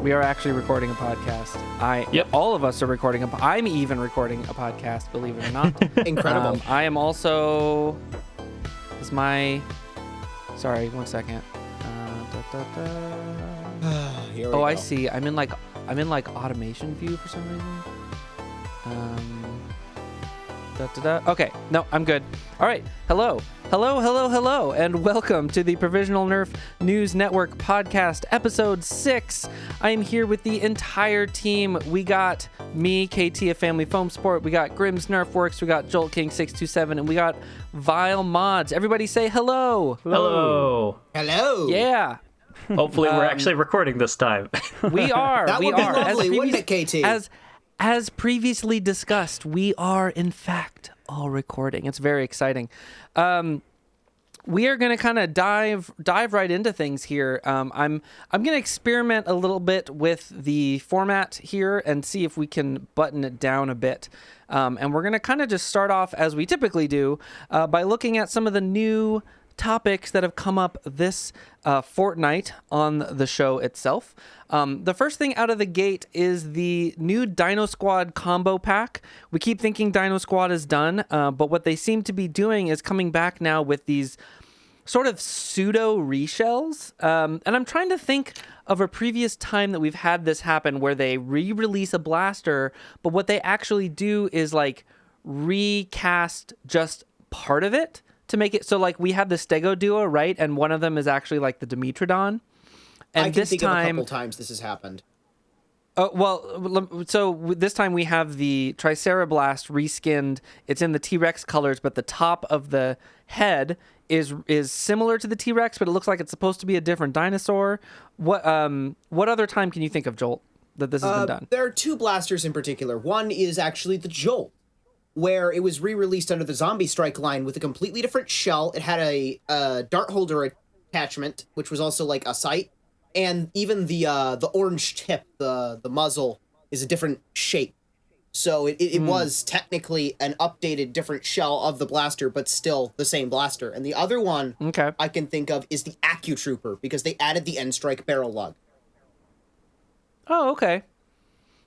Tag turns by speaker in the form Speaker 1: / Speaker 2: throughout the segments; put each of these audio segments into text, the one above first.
Speaker 1: We are actually recording a podcast. All of us are recording I'm even recording a podcast, believe it or not.
Speaker 2: Incredible.
Speaker 1: I am also... Sorry, 1 second.
Speaker 2: Here we go.
Speaker 1: I see. I'm in like automation view for some reason. Okay, no, I'm good. All right, hello, and welcome to the Provisional Nerf News Network Podcast, Episode 6. I am here with the entire team. We got me, KT of Family Foam Sport. We got Grimm's Nerf Works. We got Jolt King 627, and we got Vile Mods. Everybody say hello.
Speaker 3: Hello.
Speaker 2: Hello.
Speaker 1: Yeah.
Speaker 3: Hopefully we're actually recording this time.
Speaker 1: We are.
Speaker 2: That would be lovely, wouldn't it, KT?
Speaker 1: As previously discussed, we are in fact all recording. It's very exciting. We are going to kind of dive right into things here. I'm going to experiment a little bit with the format here and see if we can button it down a bit. And we're going to kind of just start off as we typically do by looking at some of the new topics that have come up this fortnight on the show itself. The first thing out of the gate is the new Dinosquad combo pack. We keep thinking Dinosquad is done, but what they seem to be doing is coming back now with these sort of pseudo reshells. And I'm trying to think of a previous time that we've had this happen where they re-release a blaster, but what they actually do is like recast just part of it to make it so like we have the Stego duo, right? And one of them is actually like the Dimetrodon. And
Speaker 2: I can think of a couple times this has happened.
Speaker 1: This time we have the Tricerablast reskinned. It's in the T-Rex colors, but the top of the head is similar to the T-Rex, but it looks like it's supposed to be a different dinosaur. What other time can you think of, Jolt, that this has been done?
Speaker 2: There are two blasters in particular. One is actually the Jolt, where it was re-released under the Zombie Strike line with a completely different shell. It had a dart holder attachment, which was also like a sight, and even the orange tip, the muzzle, is a different shape. So it was technically an updated different shell of the blaster, but still the same blaster. And the other one I can think of is the AccuTrooper, because they added the N-Strike barrel lug.
Speaker 1: Oh, okay.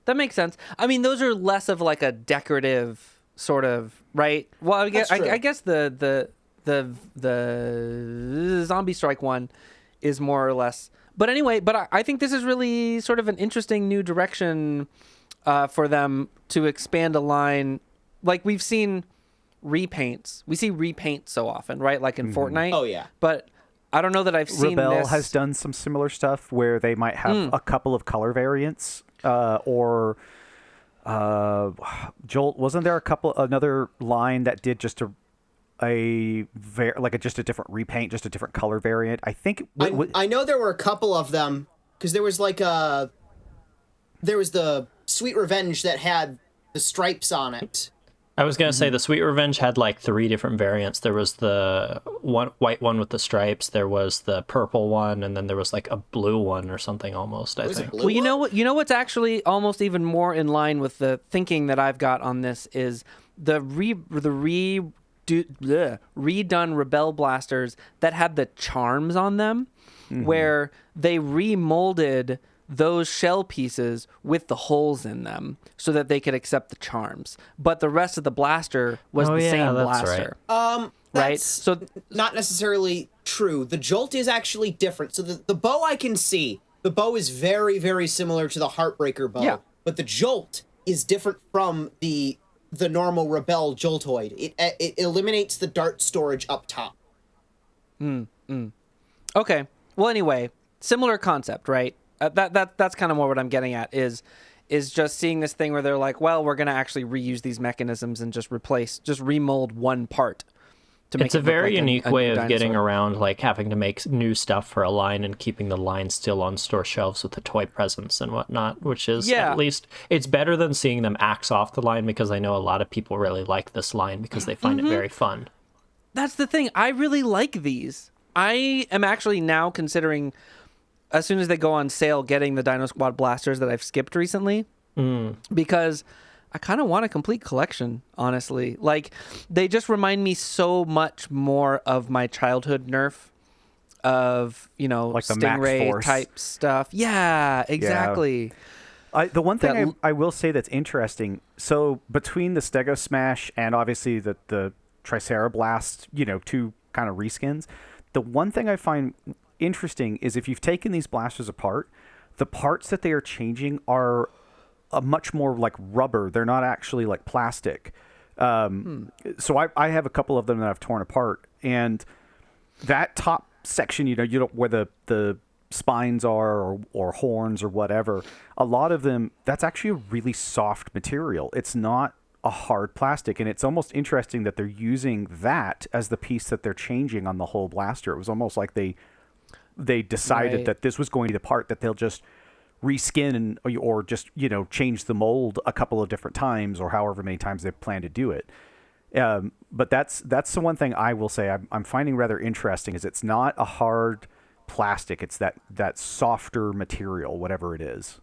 Speaker 1: That makes sense. I mean, those are less of like a decorative sort of, right? Well, I guess the Zombie Strike one is more or less. But anyway, I think this is really sort of an interesting new direction for them to expand a line. Like we've seen repaints. We see repaint so often, right? Like in Fortnite.
Speaker 2: Oh, yeah.
Speaker 1: But I don't know that I've seen
Speaker 4: Rebel
Speaker 1: this.
Speaker 4: has done some similar stuff where they might have a couple of color variants or... Jolt, wasn't there another line that did just a different repaint, just a different color variant? I think
Speaker 2: I know there were a couple of them, because there was the Sweet Revenge that had the stripes on it.
Speaker 3: I was going to say the Sweet Revenge had like 3 different variants. There was the white one with the stripes, there was the purple one, and then there was like a blue one or something almost, I think.
Speaker 1: Well, you know what's actually almost even more in line with the thinking that I've got on this is the redone Rebel blasters that had the charms on them, where they remolded those shell pieces with the holes in them so that they could accept the charms, but the rest of the blaster was the same blaster.
Speaker 3: Right.
Speaker 1: Right? So
Speaker 2: not necessarily true. The Jolt is actually different. So the bow I can see, the bow is very, very similar to the Heartbreaker bow, but the Jolt is different from the normal Rebel Joltoid. It eliminates the dart storage up top.
Speaker 1: Okay. Well, anyway, similar concept, right? That's kind of more what I'm getting at is just seeing this thing where they're like, well, we're going to actually reuse these mechanisms and just remold one part.
Speaker 3: It's a very unique way of getting around like having to make new stuff for a line and keeping the line still on store shelves with the toy presence and whatnot, which is at least it's better than seeing them axe off the line, because I know a lot of people really like this line because they find it very fun.
Speaker 1: That's the thing. I really like these. I am actually now considering, as soon as they go on sale, getting the Dinosquad blasters that I've skipped recently, because I kind of want a complete collection, honestly. Like, they just remind me so much more of my childhood Nerf of, like the Stingray type stuff. Yeah, exactly.
Speaker 4: Yeah. The one thing I will say that's interesting, so between the Stego Smash and obviously the Tricerablast, two kind of reskins, the one thing I find interesting is if you've taken these blasters apart, the parts that they are changing are much more like rubber. They're not actually like plastic. So I have a couple of them that I've torn apart, and that top section, you don't where the spines are or horns or whatever, a lot of them, that's actually a really soft material. It's not a hard plastic, and it's almost interesting that they're using that as the piece that they're changing on the whole blaster. It was almost like they decided that this was going to be the part that they'll just reskin or just change the mold a couple of different times or however many times they plan to do it. But that's the one thing I will say I'm finding rather interesting is it's not a hard plastic. It's that softer material, whatever it is.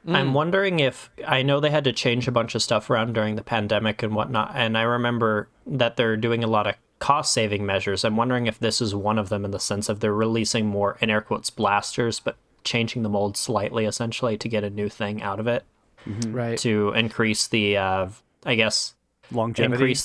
Speaker 3: I'm wondering if, I know they had to change a bunch of stuff around during the pandemic and whatnot, and I remember that they're doing a lot of cost-saving measures. I'm wondering if this is one of them in the sense of they're releasing more, in air quotes, blasters, but changing the mold slightly, essentially, to get a new thing out of it.
Speaker 1: Right.
Speaker 3: To increase the, I guess...
Speaker 4: longevity.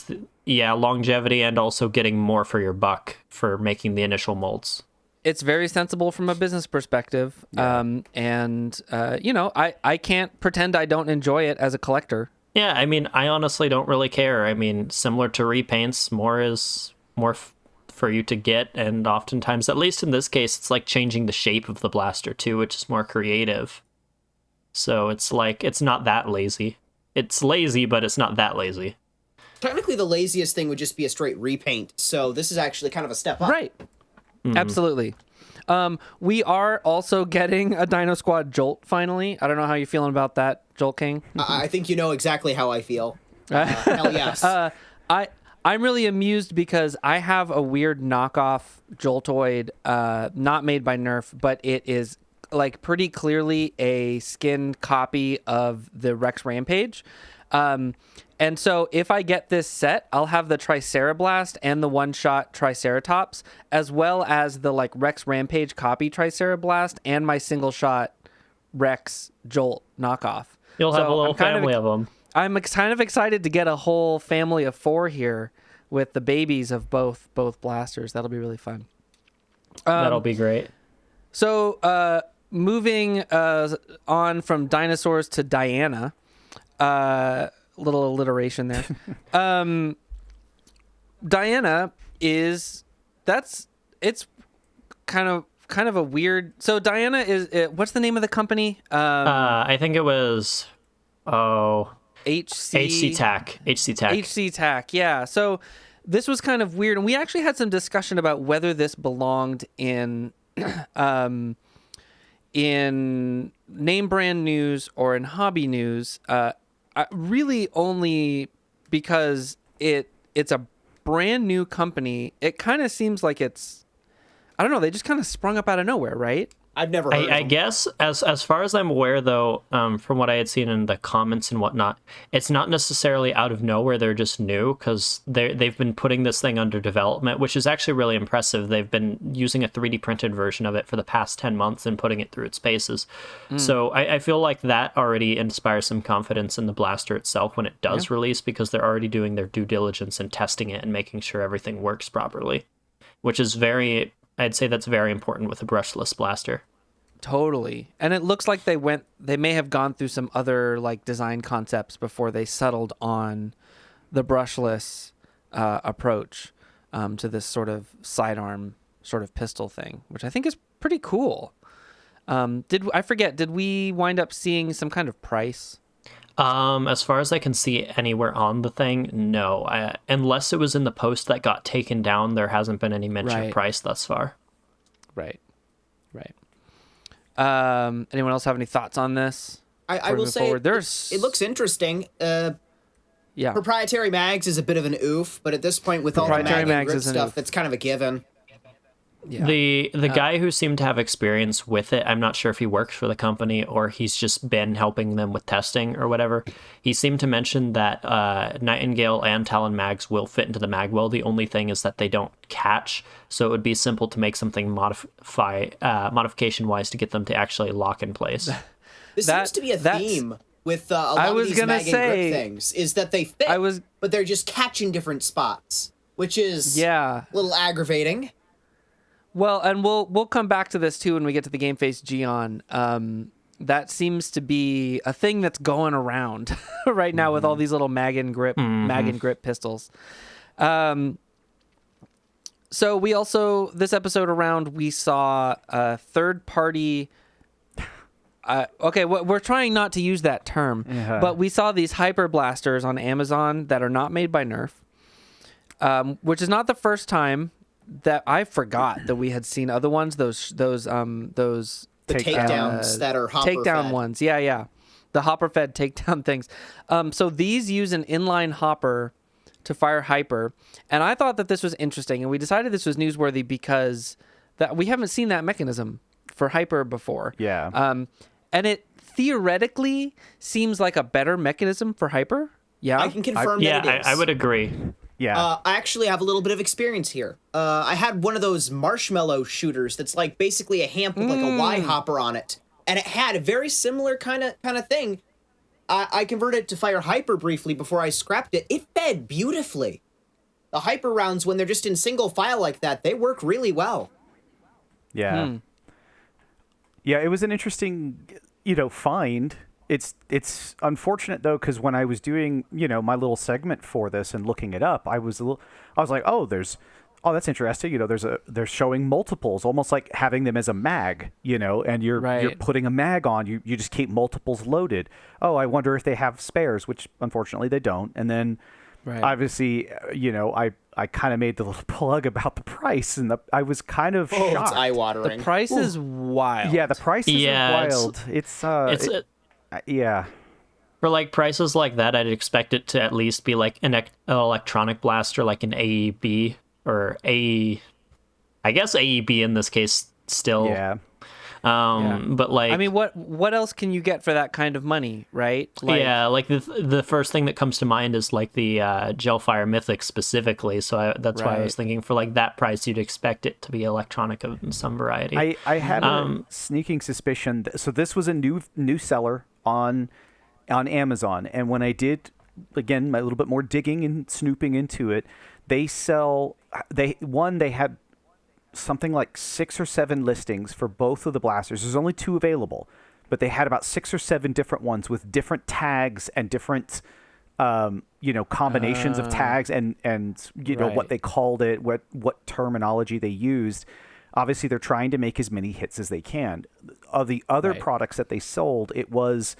Speaker 3: Longevity, and also getting more for your buck for making the initial molds.
Speaker 1: It's very sensible from a business perspective. Yeah. I can't pretend I don't enjoy it as a collector.
Speaker 3: Yeah, I mean, I honestly don't really care. I mean, similar to repaints, more is more for you to get, and oftentimes, at least in this case, it's like changing the shape of the blaster too, which is more creative. So it's like, it's not that lazy. It's lazy, but it's not that lazy.
Speaker 2: Technically, the laziest thing would just be a straight repaint, so this is actually kind of a step up.
Speaker 1: Right. Mm-hmm. Absolutely. We are also getting a Dinosquad Jolt finally. I don't know how you're feeling about that, Jolt King.
Speaker 2: I think you know exactly how I feel. Hell yes.
Speaker 1: I'm really amused because I have a weird knockoff Joltoid, not made by Nerf, but it is like pretty clearly a skin copy of the Rex Rampage. And so if I get this set, I'll have the Tricerablast and the one-shot Triceratops, as well as the like Rex Rampage copy Tricerablast and my single-shot Rex Jolt knockoff.
Speaker 3: You'll have a little family of them.
Speaker 1: I'm kind of excited to get a whole family of 4 here with the babies of both blasters. That'll be really fun.
Speaker 3: That'll be great.
Speaker 1: So moving on from dinosaurs to Diana, little alliteration there. Diana it's kind of a weird. So Diana is what's the name of the company?
Speaker 3: I think it was HC Tac.
Speaker 1: Yeah. So this was kind of weird, and we actually had some discussion about whether this belonged in name brand news or in hobby news. Really only because it's a brand new company. It kind of seems like it's, I don't know, they just kind of sprung up out of nowhere, right?
Speaker 2: I've never heard of them.
Speaker 3: I guess, as far as I'm aware, though, from what I had seen in the comments and whatnot, it's not necessarily out of nowhere. They're just new, because they've been putting this thing under development, which is actually really impressive. They've been using a 3D printed version of it for the past 10 months and putting it through its paces. So I feel like that already inspires some confidence in the blaster itself when it does release, because they're already doing their due diligence and testing it and making sure everything works properly, which is I'd say that's very important with a brushless blaster.
Speaker 1: Totally. And it looks like they may have gone through some other like design concepts before they settled on the brushless approach to this sort of sidearm sort of pistol thing, which I think is pretty cool. Did we wind up seeing some kind of price?
Speaker 3: As far as I can see anywhere on the thing, no. Unless it was in the post that got taken down, there hasn't been any mention of price thus far.
Speaker 1: Right. Anyone else have any thoughts on this?
Speaker 2: I will say it looks interesting. Proprietary mags is a bit of an oof, but at this point with all the mag and grip stuff, it's kind of a given.
Speaker 3: The guy who seemed to have experience with it, I'm not sure if he works for the company or he's just been helping them with testing or whatever. He seemed to mention that Nightingale and Talon mags will fit into the mag well. The only thing is that they don't catch, so it would be simple to make something modification-wise to get them to actually lock in place.
Speaker 2: This seems to be a theme with a lot of these mag and grip things, is that they fit, but they're just catching different spots, which is a little aggravating.
Speaker 1: Well, and we'll come back to this too when we get to the game face Geon. That seems to be a thing that's going around right now with all these little mag and grip pistols. So we also, this episode around, we saw a third party. We're trying not to use that term, but we saw these hyper blasters on Amazon that are not made by Nerf, which is not the first time that I forgot that we had seen other ones. Those
Speaker 2: takedowns that are hopper
Speaker 1: takedown
Speaker 2: fed.
Speaker 1: ones. Yeah. The hopper fed takedown things. So these use an inline hopper to fire hyper. And I thought that this was interesting. And we decided this was newsworthy because that we haven't seen that mechanism for hyper before.
Speaker 4: Yeah.
Speaker 1: And it theoretically seems like a better mechanism for hyper. Yeah.
Speaker 2: I can confirm that it is.
Speaker 3: I would agree.
Speaker 4: Yeah.
Speaker 2: I actually have a little bit of experience here. I had one of those marshmallow shooters that's like basically a hamp with like a Y hopper on it. And it had a very similar kind of thing. I converted it to fire hyper briefly before I scrapped it. It fed beautifully. The hyper rounds, when they're just in single file like that, they work really well.
Speaker 4: Yeah. Yeah, it was an interesting, find. It's unfortunate though, because when I was doing, my little segment for this and looking it up, I was like, that's interesting. They're showing multiples, almost like having them as a mag, and you're putting a mag on. You just keep multiples loaded. Oh, I wonder if they have spares, which unfortunately they don't. And then obviously, I kind of made the little plug about the price, and I was kind of shocked.
Speaker 2: It's eye-watering.
Speaker 1: The price is wild.
Speaker 4: Yeah, the prices are wild.
Speaker 3: For like prices like that, I'd expect it to at least be like an electronic blaster, like an AEB or I guess AEB in this case still.
Speaker 4: Yeah.
Speaker 3: But like,
Speaker 1: I mean, what else can you get for that kind of money, right?
Speaker 3: Like the first thing that comes to mind is like the Gelfire Mythic specifically. So that's why I was thinking for like that price, you'd expect it to be electronic of some variety.
Speaker 4: I had a sneaking suspicion. So this was a new seller on Amazon, and when I did again a little bit more digging and snooping into it, they had something like 6 or 7 listings for both of the blasters. There's only 2 available, but they had about 6 or 7 different ones with different tags and different combinations of tags and what they called it, what terminology they used. Obviously they're trying to make as many hits as they can. Of the other products that they sold, it was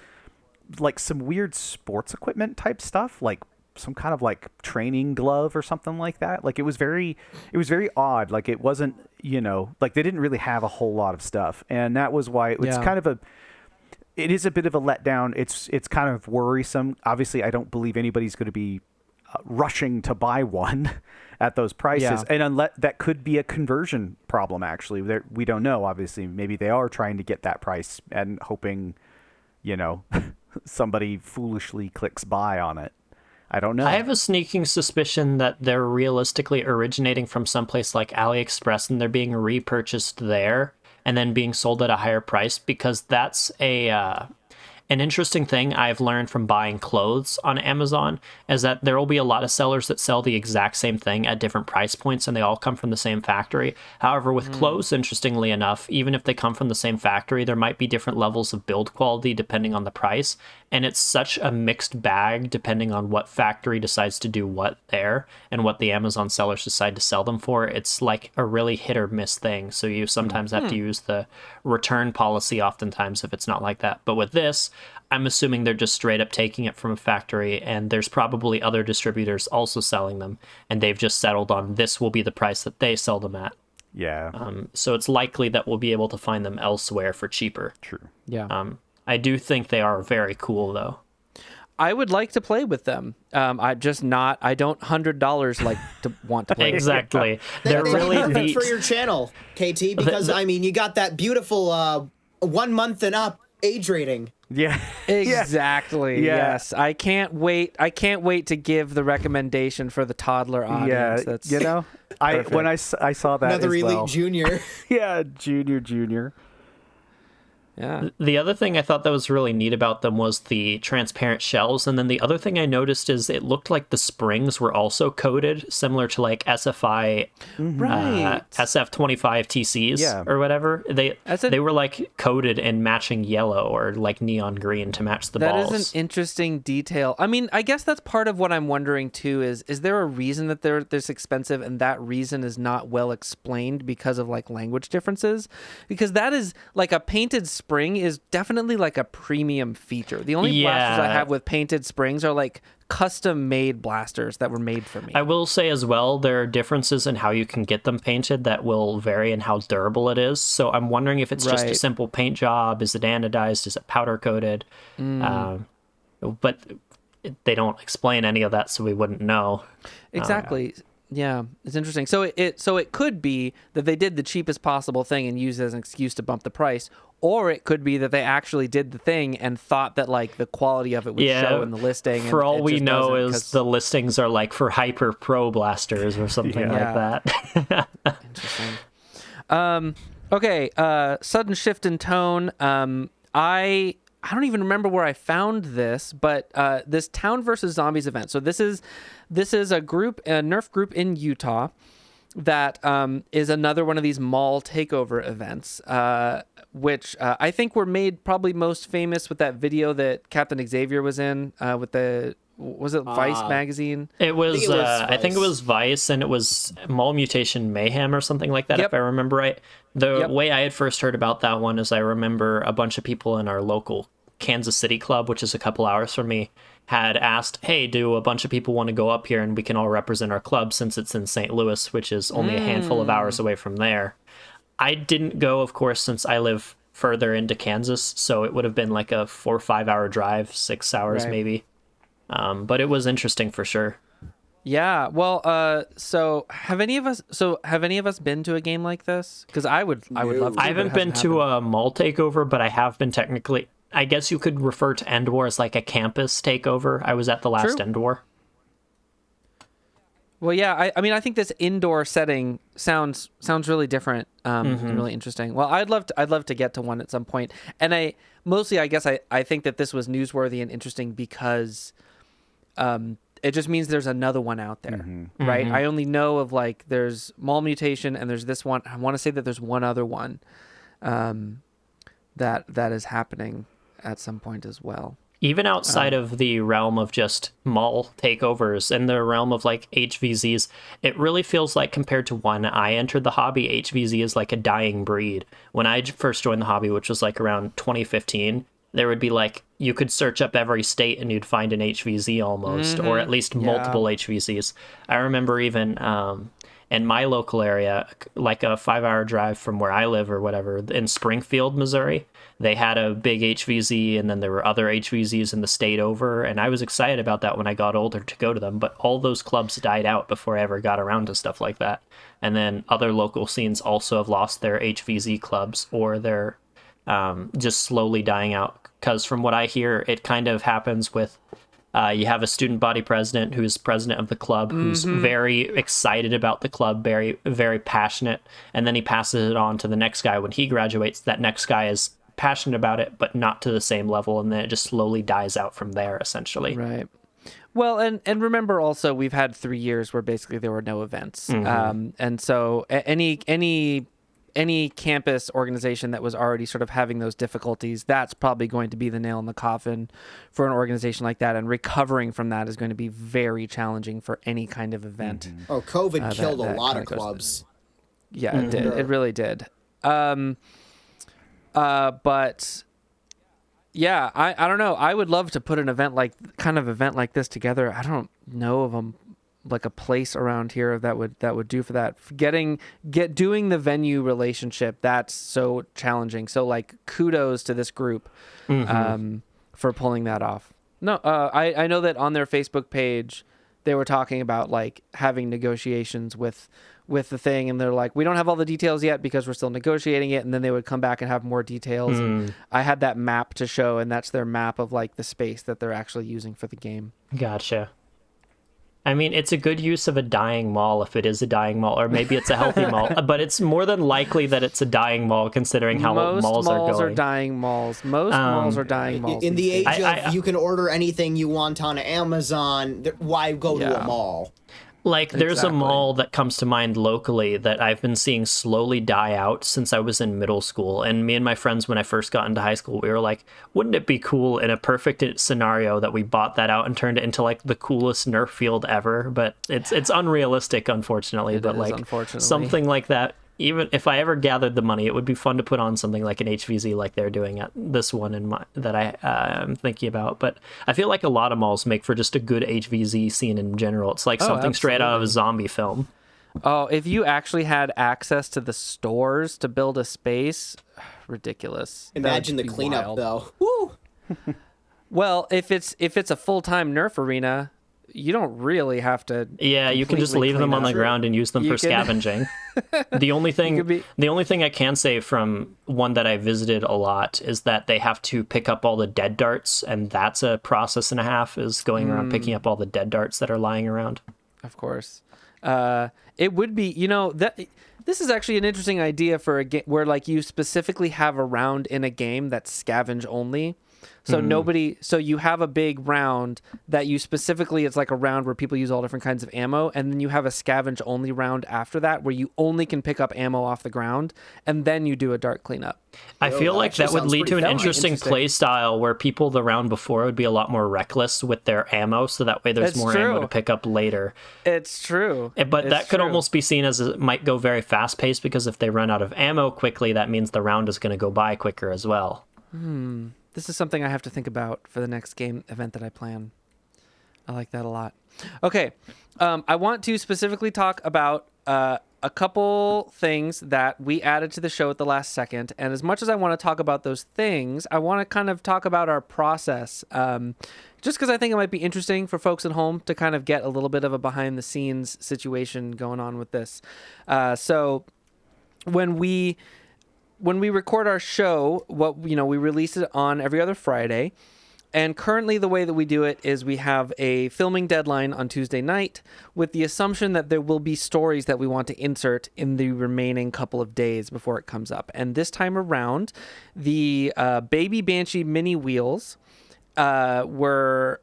Speaker 4: like some weird sports equipment type stuff, like some kind of like training glove or something like that. Like it was very odd. Like it wasn't, like they didn't really have a whole lot of stuff. And that was why it was it is a bit of a letdown. It's kind of worrisome. Obviously I don't believe anybody's going to be rushing to buy one at those prices. And unless that could be a conversion problem, actually. We don't know, obviously. Maybe they are trying to get that price and hoping, somebody foolishly clicks buy on it. I don't know.
Speaker 3: I have a sneaking suspicion that they're realistically originating from someplace like AliExpress and they're being repurchased there and then being sold at a higher price, because that's an interesting thing I've learned from buying clothes on Amazon is that there will be a lot of sellers that sell the exact same thing at different price points and they all come from the same factory. However, with clothes, interestingly enough, even if they come from the same factory, there might be different levels of build quality depending on the price. And it's such a mixed bag depending on what factory decides to do what there and what the Amazon sellers decide to sell them for. It's like a really hit or miss thing. So you sometimes have to use the return policy oftentimes if it's not like that. But with this, I'm assuming they're just straight up taking it from a factory and there's probably other distributors also selling them and they've just settled on this will be the price that they sell them at.
Speaker 4: Yeah.
Speaker 3: So it's likely that we'll be able to find them elsewhere for cheaper.
Speaker 4: True.
Speaker 1: Yeah.
Speaker 3: I do think they are very cool though.
Speaker 1: I would like to play with them. I don't $100 want to play.
Speaker 3: Exactly.
Speaker 2: They're really perfect for your channel, KT, because I mean, you got that beautiful 1 month and up age rating.
Speaker 4: Yeah.
Speaker 1: Exactly. Yeah. Yes. I can't wait to give the recommendation for the toddler audience.
Speaker 4: Yeah.
Speaker 1: That's
Speaker 4: when I saw that
Speaker 2: another
Speaker 4: as
Speaker 2: elite
Speaker 4: well.
Speaker 2: junior.
Speaker 4: Yeah, junior.
Speaker 1: Yeah.
Speaker 3: The other thing I thought that was really neat about them was the transparent shells. And then the other thing I noticed is it looked like the springs were also coated, similar to like SFI SF25 TCs or whatever. They were like coated in matching yellow or like neon green to match the balls.
Speaker 1: That is an interesting detail. I mean, I guess that's part of what I'm wondering too is there a reason that they're this expensive and that reason is not well explained because of like language differences? Because that is like a painted spring is definitely like a premium feature. The only blasters I have with painted springs are like custom made blasters that were made for me.
Speaker 3: I will say as well, there are differences in how you can get them painted that will vary in how durable it is. So I'm wondering if it's just a simple paint job. Is it anodized? Is it powder coated? But they don't explain any of that, so we wouldn't know.
Speaker 1: Exactly. Yeah, it's interesting. So it could be that they did the cheapest possible thing and used it as an excuse to bump the price, or it could be that they actually did the thing and thought that like the quality of it would show in the listing.
Speaker 3: For all we know is the listings are like for hyper pro blasters or something like that.
Speaker 1: Interesting. Okay, sudden shift in tone. I don't even remember where I found this, but this Towne versus Zombies event. So this is a Nerf group in Utah that is another one of these mall takeover events, which I think were made probably most famous with that video that Captain Xavier was in with was it Vice magazine?
Speaker 3: It was, I think it was Vice, and it was Mall Mutation Mayhem or something like that, if I remember right. The way I had first heard about that one is I remember a bunch of people in our local Kansas City club, which is a couple hours from me, had asked, hey, do a bunch of people want to go up here and we can all represent our club since it's in St. Louis, which is only a handful of hours away from there. I didn't go, of course, since I live further into Kansas, so it would have been like a 4 or 5 hour drive, 6 hours maybe. But it was interesting for sure.
Speaker 1: Yeah. Well, so have any of us been to a game like this? Because I would love to.
Speaker 3: I haven't been to a mall takeover, but I have been technically. I guess you could refer to End War as like a campus takeover. I was at the last End War.
Speaker 1: Well, yeah. I mean, I think this indoor setting sounds really different and really interesting. Well, I'd love to get to one at some point. And I guess I think that this was newsworthy and interesting because it just means there's another one out there, right? I only know of like there's Mall Mutation and there's this one. I want to say that there's one other one that is happening at some point as well.
Speaker 3: Even outside of the realm of just mall takeovers and the realm of like HVZs, it really feels like compared to when I entered the hobby, HVZ is like a dying breed. When I first joined the hobby, which was like around 2015, there would be like, you could search up every state and you'd find an HVZ almost, or at least multiple HVZs. I remember even in my local area, like a 5 hour drive from where I live or whatever, in Springfield, Missouri, they had a big HVZ, and then there were other HVZs in the state over, and I was excited about that when I got older to go to them, but all those clubs died out before I ever got around to stuff like that. And then other local scenes also have lost their HVZ clubs, or they're just slowly dying out, because from what I hear, it kind of happens with you have a student body president who's president of the club, who's very excited about the club, very, very passionate, and then he passes it on to the next guy. When he graduates, that next guy is passionate about it, but not to the same level, and then it just slowly dies out from there, essentially.
Speaker 1: Right. Well, and remember also, we've had 3 years where basically there were no events. And so any campus organization that was already sort of having those difficulties, that's probably going to be the nail in the coffin for an organization like that. And recovering from that is going to be very challenging for any kind of event.
Speaker 2: Oh, COVID killed a lot of clubs.
Speaker 1: Yeah, it did. It really did. But yeah, I don't know. I would love to put an event like this together. I don't know of like a place around here that would do for that. Doing the venue relationship, that's so challenging. So like kudos to this group for pulling that off. No, I know that on their Facebook page, they were talking about like having negotiations with the thing, and they're like, we don't have all the details yet because we're still negotiating it, and then they would come back and have more details. And I had that map to show, and that's their map of like the space that they're actually using for the game.
Speaker 3: Gotcha. I mean, it's a good use of a dying mall if it is a dying mall, or maybe it's a healthy mall, but it's more than likely that it's a dying mall considering how malls are going.
Speaker 1: Most malls are dying malls. Most malls are dying malls.
Speaker 2: In the age of you can order anything you want on Amazon, why go to a mall?
Speaker 3: Like, there's a mall that comes to mind locally that I've been seeing slowly die out since I was in middle school. And me and my friends, when I first got into high school, we were like, wouldn't it be cool in a perfect scenario that we bought that out and turned it into, like, the coolest Nerf field ever? But it's unrealistic, unfortunately. Unfortunately. Something like that, even if I ever gathered the money, it would be fun to put on something like an HVZ like they're doing at this one that I am thinking about. But I feel like a lot of malls make for just a good HVZ scene in general. It's like something straight out of a zombie film.
Speaker 1: Oh, if you actually had access to the stores to build a space, ridiculous.
Speaker 2: Imagine the cleanup, though. Woo!
Speaker 1: Well, if it's a full-time Nerf arena, you don't really have to.
Speaker 3: Yeah, you can just leave them on the ground and use them for scavenging. The only thing I can say from one that I visited a lot is that they have to pick up all the dead darts, and that's a process and a half, is going around picking up all the dead darts that are lying around.
Speaker 1: Of course. It would be, that this is actually an interesting idea for a game where like you specifically have a round in a game that's scavenge only. So you have a big round that you specifically, it's like a round where people use all different kinds of ammo, and then you have a scavenge only round after that where you only can pick up ammo off the ground, and then you do a dart cleanup.
Speaker 3: I feel like that would lead to an interesting play style where people the round before would be a lot more reckless with their ammo, so that way there's more ammo to pick up later.
Speaker 1: It's true.
Speaker 3: But that could almost be seen as it might go very fast paced, because if they run out of ammo quickly, that means the round is going to go by quicker as well.
Speaker 1: This is something I have to think about for the next game event that I plan. I like that a lot. Okay. I want to specifically talk about a couple things that we added to the show at the last second. And as much as I want to talk about those things, I want to kind of talk about our process. Just because I think it might be interesting for folks at home to kind of get a little bit of a behind the scenes situation going on with this. So when we record our show, we release it on every other Friday. And currently the way that we do it is we have a filming deadline on Tuesday night with the assumption that there will be stories that we want to insert in the remaining couple of days before it comes up. And this time around, the Baby Banshee mini wheels were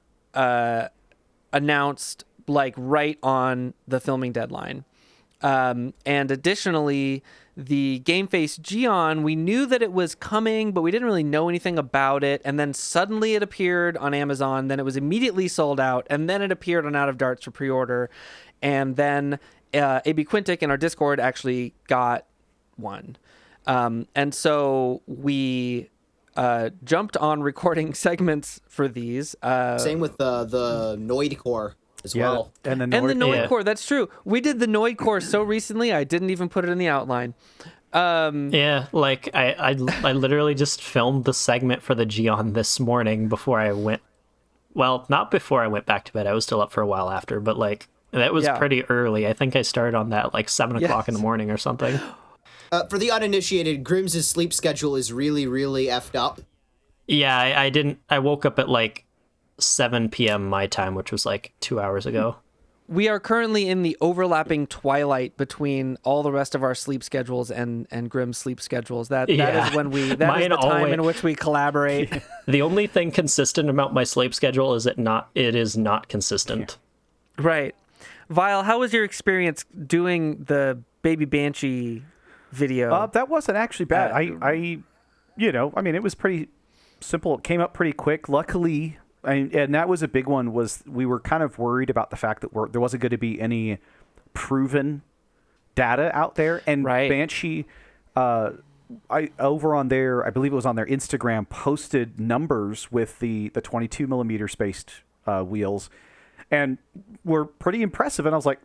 Speaker 1: announced like right on the filming deadline. And additionally, the Game Face Geon, we knew that it was coming, but we didn't really know anything about it. And then suddenly it appeared on Amazon. Then it was immediately sold out. And then it appeared on Out of Darts for pre-order. And then AB Quintic in our Discord actually got one. And so we jumped on recording segments for these.
Speaker 2: Same with the Noidcore. As well.
Speaker 1: And the Noidcore, that's true. We did the Noidcore so recently, I didn't even put it in the outline.
Speaker 3: Like I literally just filmed the segment for the Geon this morning before I went. Well, not before I went back to bed. I was still up for a while after, but like that was pretty early. I think I started on that like 7 o'clock in the morning or something.
Speaker 2: For the uninitiated, Grimm's sleep schedule is really, really effed up.
Speaker 3: Yeah, I woke up at like 7 p.m. my time, which was like 2 hours ago.
Speaker 1: We are currently in the overlapping twilight between all the rest of our sleep schedules and Grimm's sleep schedules. That is when is the time in which we collaborate.
Speaker 3: The only thing consistent about my sleep schedule is it is not consistent.
Speaker 1: Right. Vile, how was your experience doing the Baby Banshee video?
Speaker 4: That wasn't actually bad. It was pretty simple. It came up pretty quick. Luckily, and that was a big one, was we were kind of worried about the fact that there wasn't going to be any proven data out there. And Banshee, over on their, I believe it was on their Instagram, posted numbers with the 22 millimeter spaced wheels, and were pretty impressive. And I was like,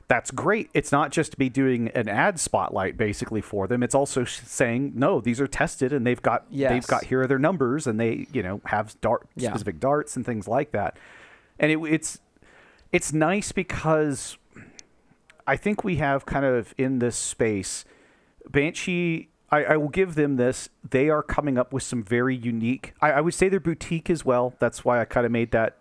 Speaker 4: that's great. It's not just me doing an ad spotlight basically for them. It's also saying, no, these are tested and they've got here are their numbers, and they have specific darts and things like that. And it's nice because I think we have kind of in this space, Banshee. I will give them this. They are coming up with some very unique. I would say they're boutique as well. That's why I kind of made that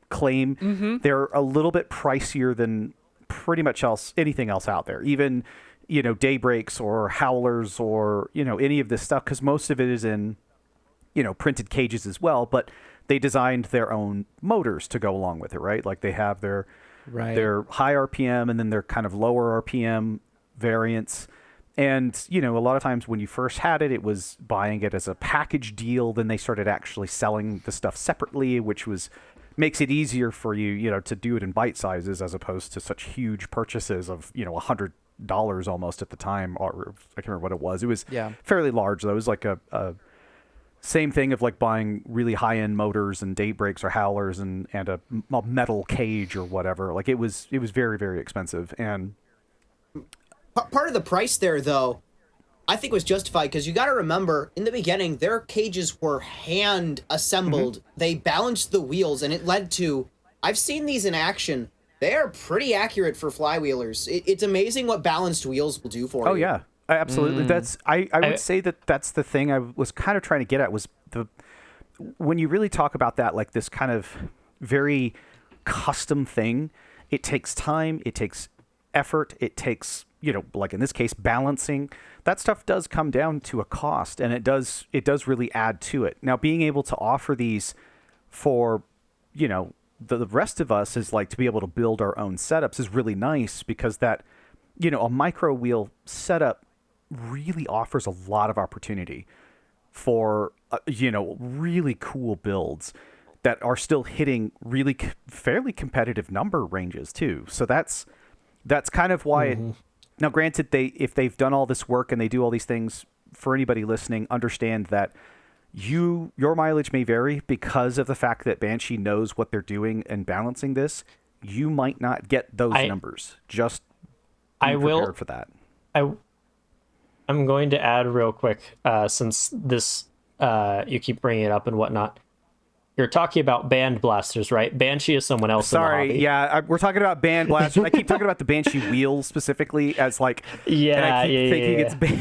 Speaker 4: claim. Mm-hmm. They're a little bit pricier than pretty much anything else out there, even Daybreaks or Howlers or any of this stuff, because most of it is in printed cages as well, but they designed their own motors to go along with it, right? Like they have their high RPM and then their kind of lower RPM variants. And a lot of times when you first had it, it was buying it as a package deal. Then they started actually selling the stuff separately, which makes it easier for you, to do it in bite sizes as opposed to such huge purchases of, $100 almost at the time, or I can't remember what it was. It was fairly large though. It was like a same thing of like buying really high end motors and Daybreaks or Howlers and a metal cage or whatever. Like it was very, very expensive. And
Speaker 2: part of the price there though, I think was justified, because you got to remember, in the beginning, their cages were hand assembled. Mm-hmm. They balanced the wheels, and it led to, I've seen these in action. They are pretty accurate for flywheelers. It's amazing what balanced wheels will do for you.
Speaker 4: Oh yeah, absolutely. I would say that's the thing I was kind of trying to get at, was when you really talk about that, like this kind of very custom thing, it takes time, it takes effort, it takes, like in this case, balancing. That stuff does come down to a cost, and it does really add to it. Now, being able to offer these for, the rest of us is like to be able to build our own setups is really nice, because that, a micro wheel setup really offers a lot of opportunity for, really cool builds that are still hitting really fairly competitive number ranges too. So that's kind of why now, granted, if they've done all this work and they do all these things, for anybody listening, understand that your mileage may vary because of the fact that Banshee knows what they're doing and balancing this. You might not get those numbers. Just be prepared for that.
Speaker 3: I'm going to add real quick, since this you keep bringing it up and whatnot. You're talking about band blasters, right? Banshee is someone else.
Speaker 4: Sorry,
Speaker 3: in the hobby.
Speaker 4: Yeah, we're talking about band blasters. I keep talking about the Banshee wheels specifically as like, and I keep thinking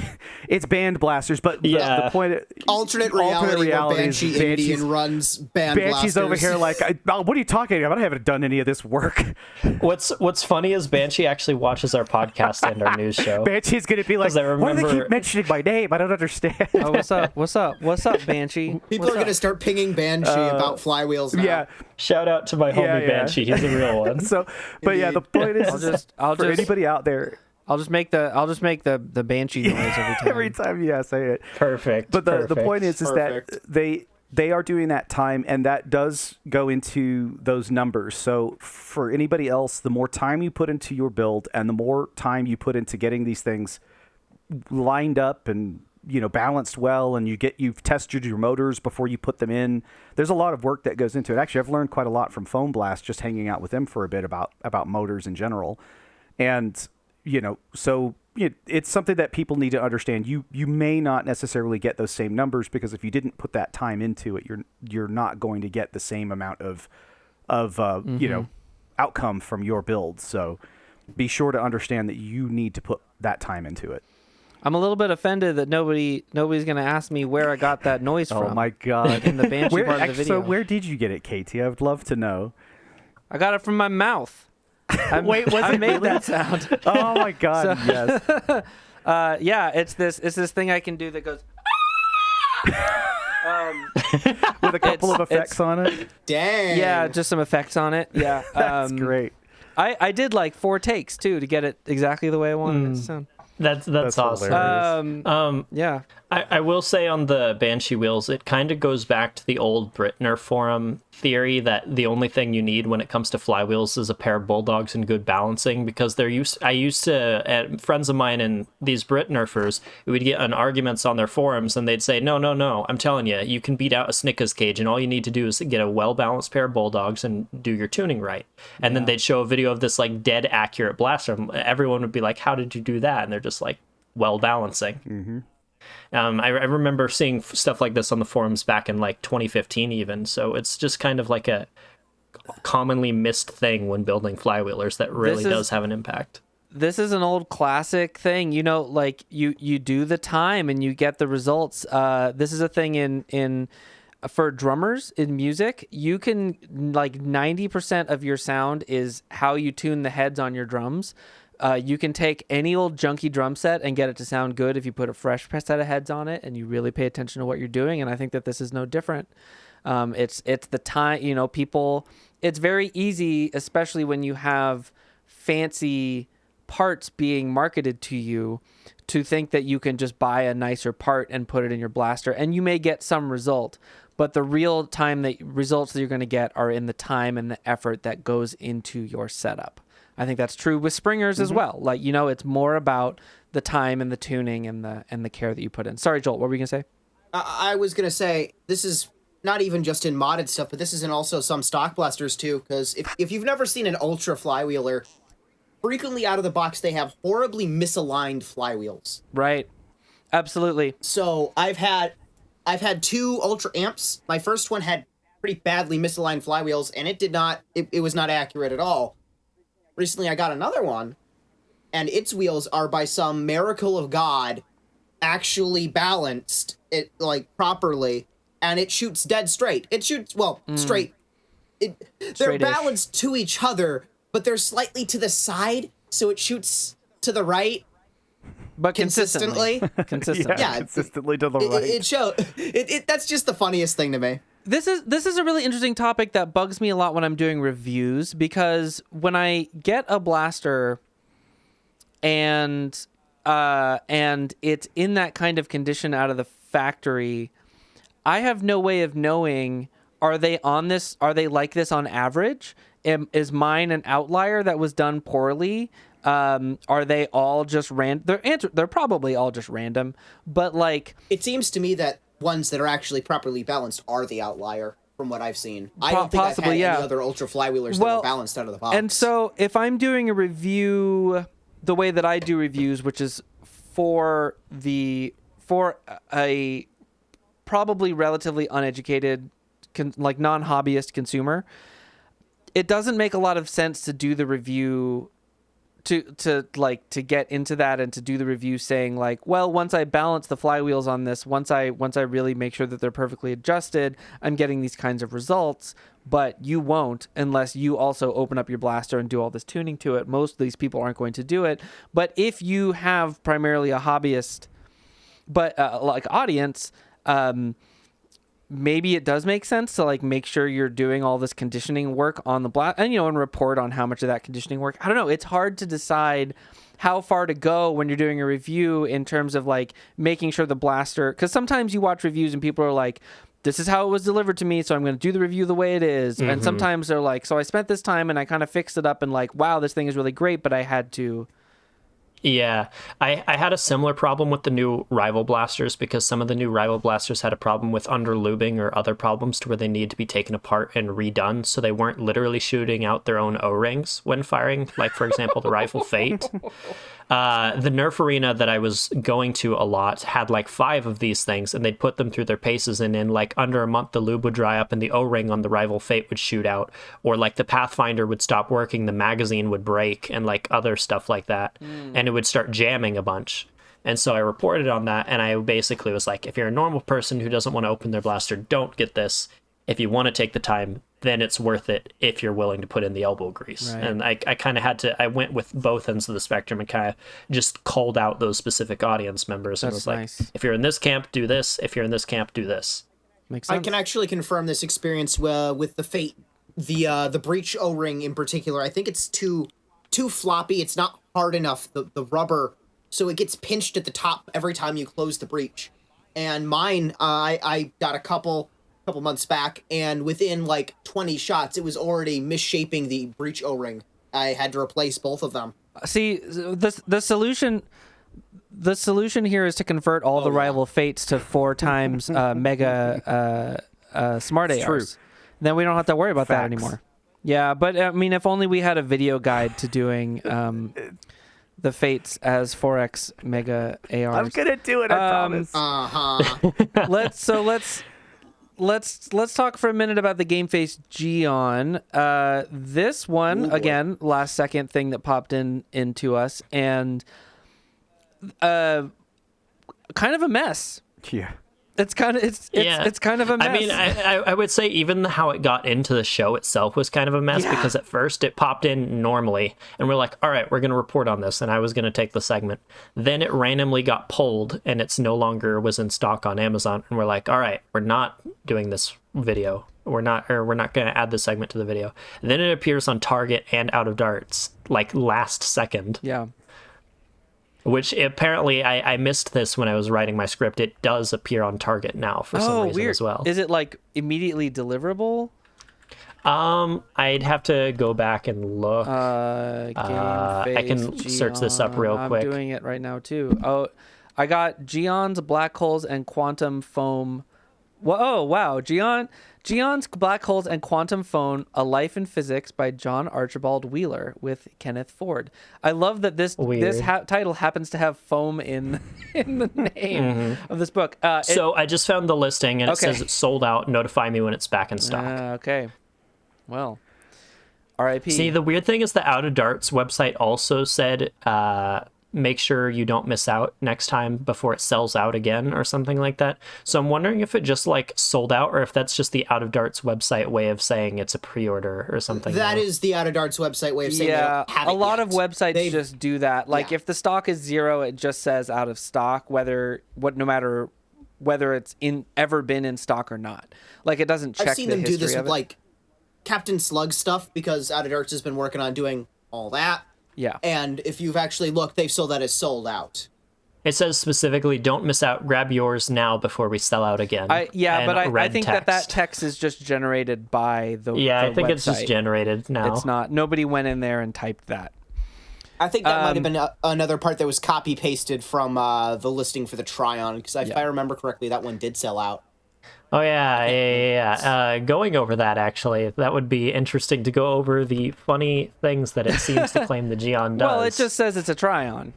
Speaker 4: it's band blasters, but the point
Speaker 2: alternate reality where Banshee Indian runs band
Speaker 4: Banshee's
Speaker 2: blasters.
Speaker 4: over here like, what are you talking about? I haven't done any of this work.
Speaker 3: What's funny is Banshee actually watches our podcast and our news show.
Speaker 4: Banshee's gonna be like, why do they keep mentioning my name? I don't understand.
Speaker 1: Oh, what's up, Banshee?
Speaker 2: People are gonna start pinging Banshee about flywheels now.
Speaker 4: Yeah.
Speaker 3: Shout out to my homie Banshee. He's a real one.
Speaker 4: So, but the point is, for anybody out there,
Speaker 1: I'll just make the Banshee noise every time.
Speaker 4: Every time, say it.
Speaker 3: Perfect.
Speaker 4: But the point is that they are doing that time, and that does go into those numbers. So for anybody else, the more time you put into your build and the more time you put into getting these things lined up and balanced well, and you've tested your motors before you put them in. There's a lot of work that goes into it. Actually, I've learned quite a lot from Foam Blast just hanging out with them for a bit about motors in general. And, so it's something that people need to understand. You may not necessarily get those same numbers, because if you didn't put that time into it, you're not going to get the same amount of outcome from your build. So be sure to understand that you need to put that time into it.
Speaker 1: I'm a little bit offended that nobody's going to ask me where I got that noise from.
Speaker 4: Oh my God.
Speaker 1: In the Banshee part of the video.
Speaker 4: So where did you get it, KT? I would love to know.
Speaker 1: I got it from my mouth.
Speaker 4: Wait,
Speaker 1: I made that sound.
Speaker 4: Oh my God, yes.
Speaker 1: It's this thing I can do that goes
Speaker 4: with a couple of effects on it.
Speaker 2: Dang.
Speaker 1: Yeah, just some effects on it. Yeah.
Speaker 4: That's great.
Speaker 1: I did like 4 takes too to get it exactly the way I wanted it to sound.
Speaker 3: That's awesome.
Speaker 1: Yeah.
Speaker 3: I will say on the Banshee wheels, it kind of goes back to the old Britner forum theory that the only thing you need when it comes to flywheels is a pair of bulldogs and good balancing, because I used to, friends of mine and these Britnerfers, we would get in arguments on their forums and they'd say, no, I'm telling you, you can beat out a Snickers cage and all you need to do is get a well-balanced pair of bulldogs and do your tuning right. And then they'd show a video of this like dead accurate blaster. Everyone would be like, how did you do that? And they're just like, well balancing.
Speaker 4: Mm-hmm.
Speaker 3: I remember seeing stuff like this on the forums back in like 2015 even. So it's just kind of like a commonly missed thing when building flywheelers that really does have an impact.
Speaker 1: This is an old classic thing, you know, like you do the time and you get the results. This is a thing in for drummers in music. You can, like, 90% of your sound is how you tune the heads on your drums. You can take any old junky drum set and get it to sound good if you put a fresh set of heads on it and you really pay attention to what you're doing. And I think that this is no different. It's the time, you know, people, it's very easy, especially when you have fancy parts being marketed to you, to think that you can just buy a nicer part and put it in your blaster and you may get some result. But the real time results that you're going to get are in the time and the effort that goes into your setup. I think that's true with Springers as well. Like, you know, it's more about the time and the tuning and the care that you put in. Sorry, Joel, what were you going to say?
Speaker 2: I was going to say, this is not even just in modded stuff, but this is in also some stock blasters too, because if you've never seen an Ultra flywheeler, frequently out of the box, they have horribly misaligned flywheels.
Speaker 1: Right. Absolutely.
Speaker 2: So I've had 2 Ultra amps. My first one had pretty badly misaligned flywheels, and it was not accurate at all. Recently, I got another one, and its wheels are, by some miracle of God, actually balanced properly, and it shoots dead straight. It shoots, straight. They're
Speaker 1: Straight-ish.
Speaker 2: balanced to each other, but they're slightly to the side, so it shoots to the right.
Speaker 1: But consistently. Consistently.
Speaker 2: Yeah,
Speaker 4: consistently to the right.
Speaker 2: It shows. That's just the funniest thing to me.
Speaker 1: This is a really interesting topic that bugs me a lot when I'm doing reviews, because when I get a blaster and it's in that kind of condition out of the factory, I have no way of knowing, are they like this on average? Is mine an outlier that was done poorly? Are they all just random? They're probably all just random, but like,
Speaker 2: it seems to me that ones that are actually properly balanced are the outlier from what I've seen. I don't think I've had any other Ultra flywheelers that were balanced out of the box.
Speaker 1: And so if I'm doing a review the way that I do reviews, which is for a probably relatively uneducated, like non-hobbyist consumer, it doesn't make a lot of sense to do the review to get into that and to do the review saying like, well, once I balance the flywheels on this, once I really make sure that they're perfectly adjusted, I'm getting these kinds of results. But you won't unless you also open up your blaster and do all this tuning to it. Most of these people aren't going to do it. But if you have primarily a hobbyist, but like audience, maybe it does make sense to like make sure you're doing all this conditioning work on the blast and, you know, and report on how much of that conditioning work. I don't know. It's hard to decide how far to go when you're doing a review in terms of like making sure the blaster, because sometimes you watch reviews and people are like, this is how it was delivered to me, so I'm going to do the review the way it is. Mm-hmm. And sometimes they're like, so I spent this time and I kind of fixed it up and like, wow, this thing is really great, but I had to.
Speaker 3: Yeah, I had a similar problem with the new Rival blasters, because some of the new Rival blasters had a problem with under-lubing or other problems to where they need to be taken apart and redone, so they weren't literally shooting out their own O-rings when firing, like, for example, the Rifle Fate. The Nerf arena that I was going to a lot had like 5 of these things, and they'd put them through their paces, and in like under a month the lube would dry up and the O-ring on the Rival Fate would shoot out, or like the Pathfinder would stop working, the magazine would break, and like other stuff like that. And it would start jamming a bunch. And so I reported on that, and I basically was like, if you're a normal person who doesn't want to open their blaster, don't get this. If you want to take the time, then it's worth it if you're willing to put in the elbow grease. Right. And I kind of had to, I went with both ends of the spectrum and kind of just called out those specific audience members. And was
Speaker 1: nice.
Speaker 3: Like, if you're in this camp, do this. If you're in this camp, do this.
Speaker 1: Makes sense.
Speaker 2: I can actually confirm this experience with the Fate, the breech O-ring in particular. I think it's too floppy. It's not hard enough, the rubber, so it gets pinched at the top every time you close the breech. and mine, I got a couple months back, and within like 20 shots, it was already misshaping the breech O-ring. I had to replace both of them.
Speaker 1: See, the solution here is to convert all the rival fates to 4 times mega smart ARs.
Speaker 4: True.
Speaker 1: Then we don't have to worry about that anymore. Yeah, but I mean, if only we had a video guide to doing the fates as 4x mega ARs.
Speaker 4: I'm gonna do it. I promise.
Speaker 1: Let's talk for a minute about the Game Face Geon. This one again, last second thing that popped into us, and kind of a mess.
Speaker 4: Yeah.
Speaker 1: It's kind of a mess.
Speaker 3: I mean, I would say even how it got into the show itself was kind of a mess because at first it popped in normally and we're like, all right, we're going to report on this, and I was going to take the segment. Then it randomly got pulled and it's no longer was in stock on Amazon, and we're like, all right, we're not doing this video. We're not going to add this segment to the video. And then it appears on Target and Out of Darts like last second.
Speaker 1: Yeah.
Speaker 3: Which apparently I missed this when I was writing my script. It does appear on Target now for some reason as well.
Speaker 1: Is it like immediately deliverable?
Speaker 3: I'd have to go back and look.
Speaker 1: Game Face,
Speaker 3: I can search this up real quick.
Speaker 1: I'm doing it right now too. Oh, I got Geon's Black Holes and Quantum Foam. Oh wow, Geon's Black Holes and Quantum Foam: A Life in Physics by John Archibald Wheeler with Kenneth Ford. I love that this title happens to have foam in the name of this book.
Speaker 3: So I just found the listing, and it says it's sold out. Notify me when it's back in stock.
Speaker 1: Okay. Well, R.I.P.
Speaker 3: See, the weird thing is the Out of Darts website also said make sure you don't miss out next time before it sells out again or something like that. So I'm wondering if it just like sold out or if that's just the Out of Darts website way of saying it's a pre-order or something.
Speaker 2: That is the Out of Darts website way of saying they don't have it
Speaker 1: a lot
Speaker 2: yet.
Speaker 1: of websites just do that. Like if the stock is 0, it just says out of stock, no matter whether it's ever been in stock or not. Like it doesn't check.
Speaker 2: I've seen them do this with like Captain Slug stuff because Out of Darts has been working on doing all that.
Speaker 1: Yeah.
Speaker 2: And if you've actually looked, they've sold that as sold out.
Speaker 3: It says specifically, don't miss out, grab yours now before we sell out again.
Speaker 1: I think that text is just generated by the
Speaker 3: I think
Speaker 1: website.
Speaker 3: It's just generated now.
Speaker 1: It's not. Nobody went in there and typed that.
Speaker 2: I think that might have been another part that was copy-pasted from the listing for the try-on, because if I remember correctly, that one did sell out.
Speaker 3: Oh, yeah. Going over that, actually, that would be interesting to go over the funny things that it seems to claim the Geon does.
Speaker 1: Well, it just says it's a try-on.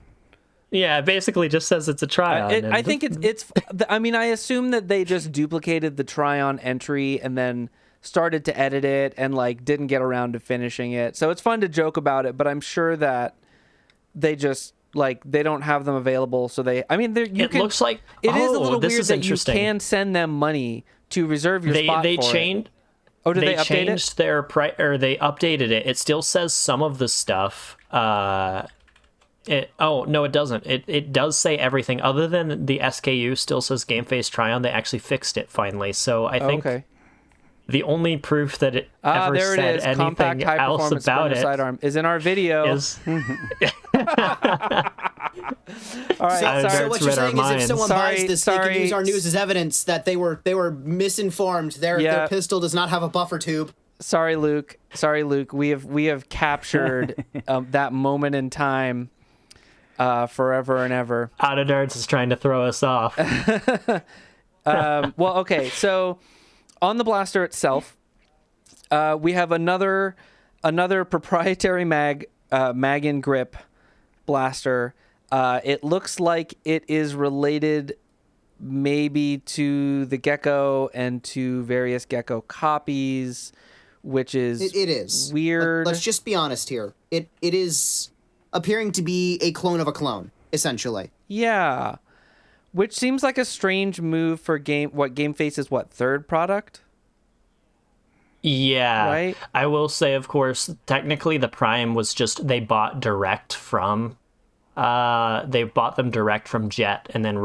Speaker 3: Yeah, it basically just says it's a try-on.
Speaker 1: I think it's... I mean, I assume that they just duplicated the try-on entry and then started to edit it and, like, didn't get around to finishing it. So it's fun to joke about it, but I'm sure that they just... Like, they don't have them available, so they... I mean,
Speaker 3: looks like...
Speaker 1: It is a little weird that you can send them money to reserve your spot for it. Oh, did they update
Speaker 3: changed
Speaker 1: it?
Speaker 3: Their or they updated it. It still says some of the stuff. No, it doesn't. It does say everything. Other than the SKU still says Game Face Try-On. They actually fixed it finally. So I think... The only proof that it ever
Speaker 1: there
Speaker 3: said
Speaker 1: it is.
Speaker 3: anything
Speaker 1: Compact, high
Speaker 3: else about it
Speaker 1: sidearm is in our video.
Speaker 3: All
Speaker 2: So
Speaker 3: right,
Speaker 2: what you're saying is if someone buys this, they can use our news as evidence that they were misinformed. Their pistol does not have a buffer tube.
Speaker 1: Sorry, Luke. We have captured that moment in time forever and ever.
Speaker 3: Out of Darts is trying to throw us off.
Speaker 1: Well, okay, so... On the blaster itself, we have another proprietary mag and grip blaster. It looks like it is related maybe to the Gecko and to various Gecko copies, which is
Speaker 2: it is
Speaker 1: weird.
Speaker 2: Let's just be honest here. It is appearing to be a clone of a clone, essentially.
Speaker 1: Yeah. Which seems like a strange move for Game Face's third product?
Speaker 3: Yeah.
Speaker 1: Right?
Speaker 3: I will say, of course, technically the Prime was just they bought them direct from Jet and then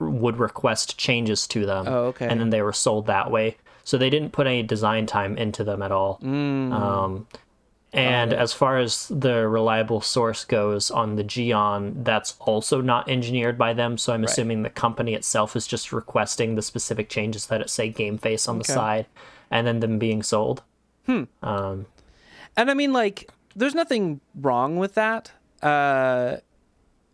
Speaker 3: would request changes to them.
Speaker 1: Oh, okay.
Speaker 3: And then they were sold that way. So they didn't put any design time into them at all. And as far as the reliable source goes on the Geon, that's also not engineered by them. So I'm assuming the company itself is just requesting the specific changes that it say Game Face on the side, and then them being sold.
Speaker 1: And I mean, like, there's nothing wrong with that.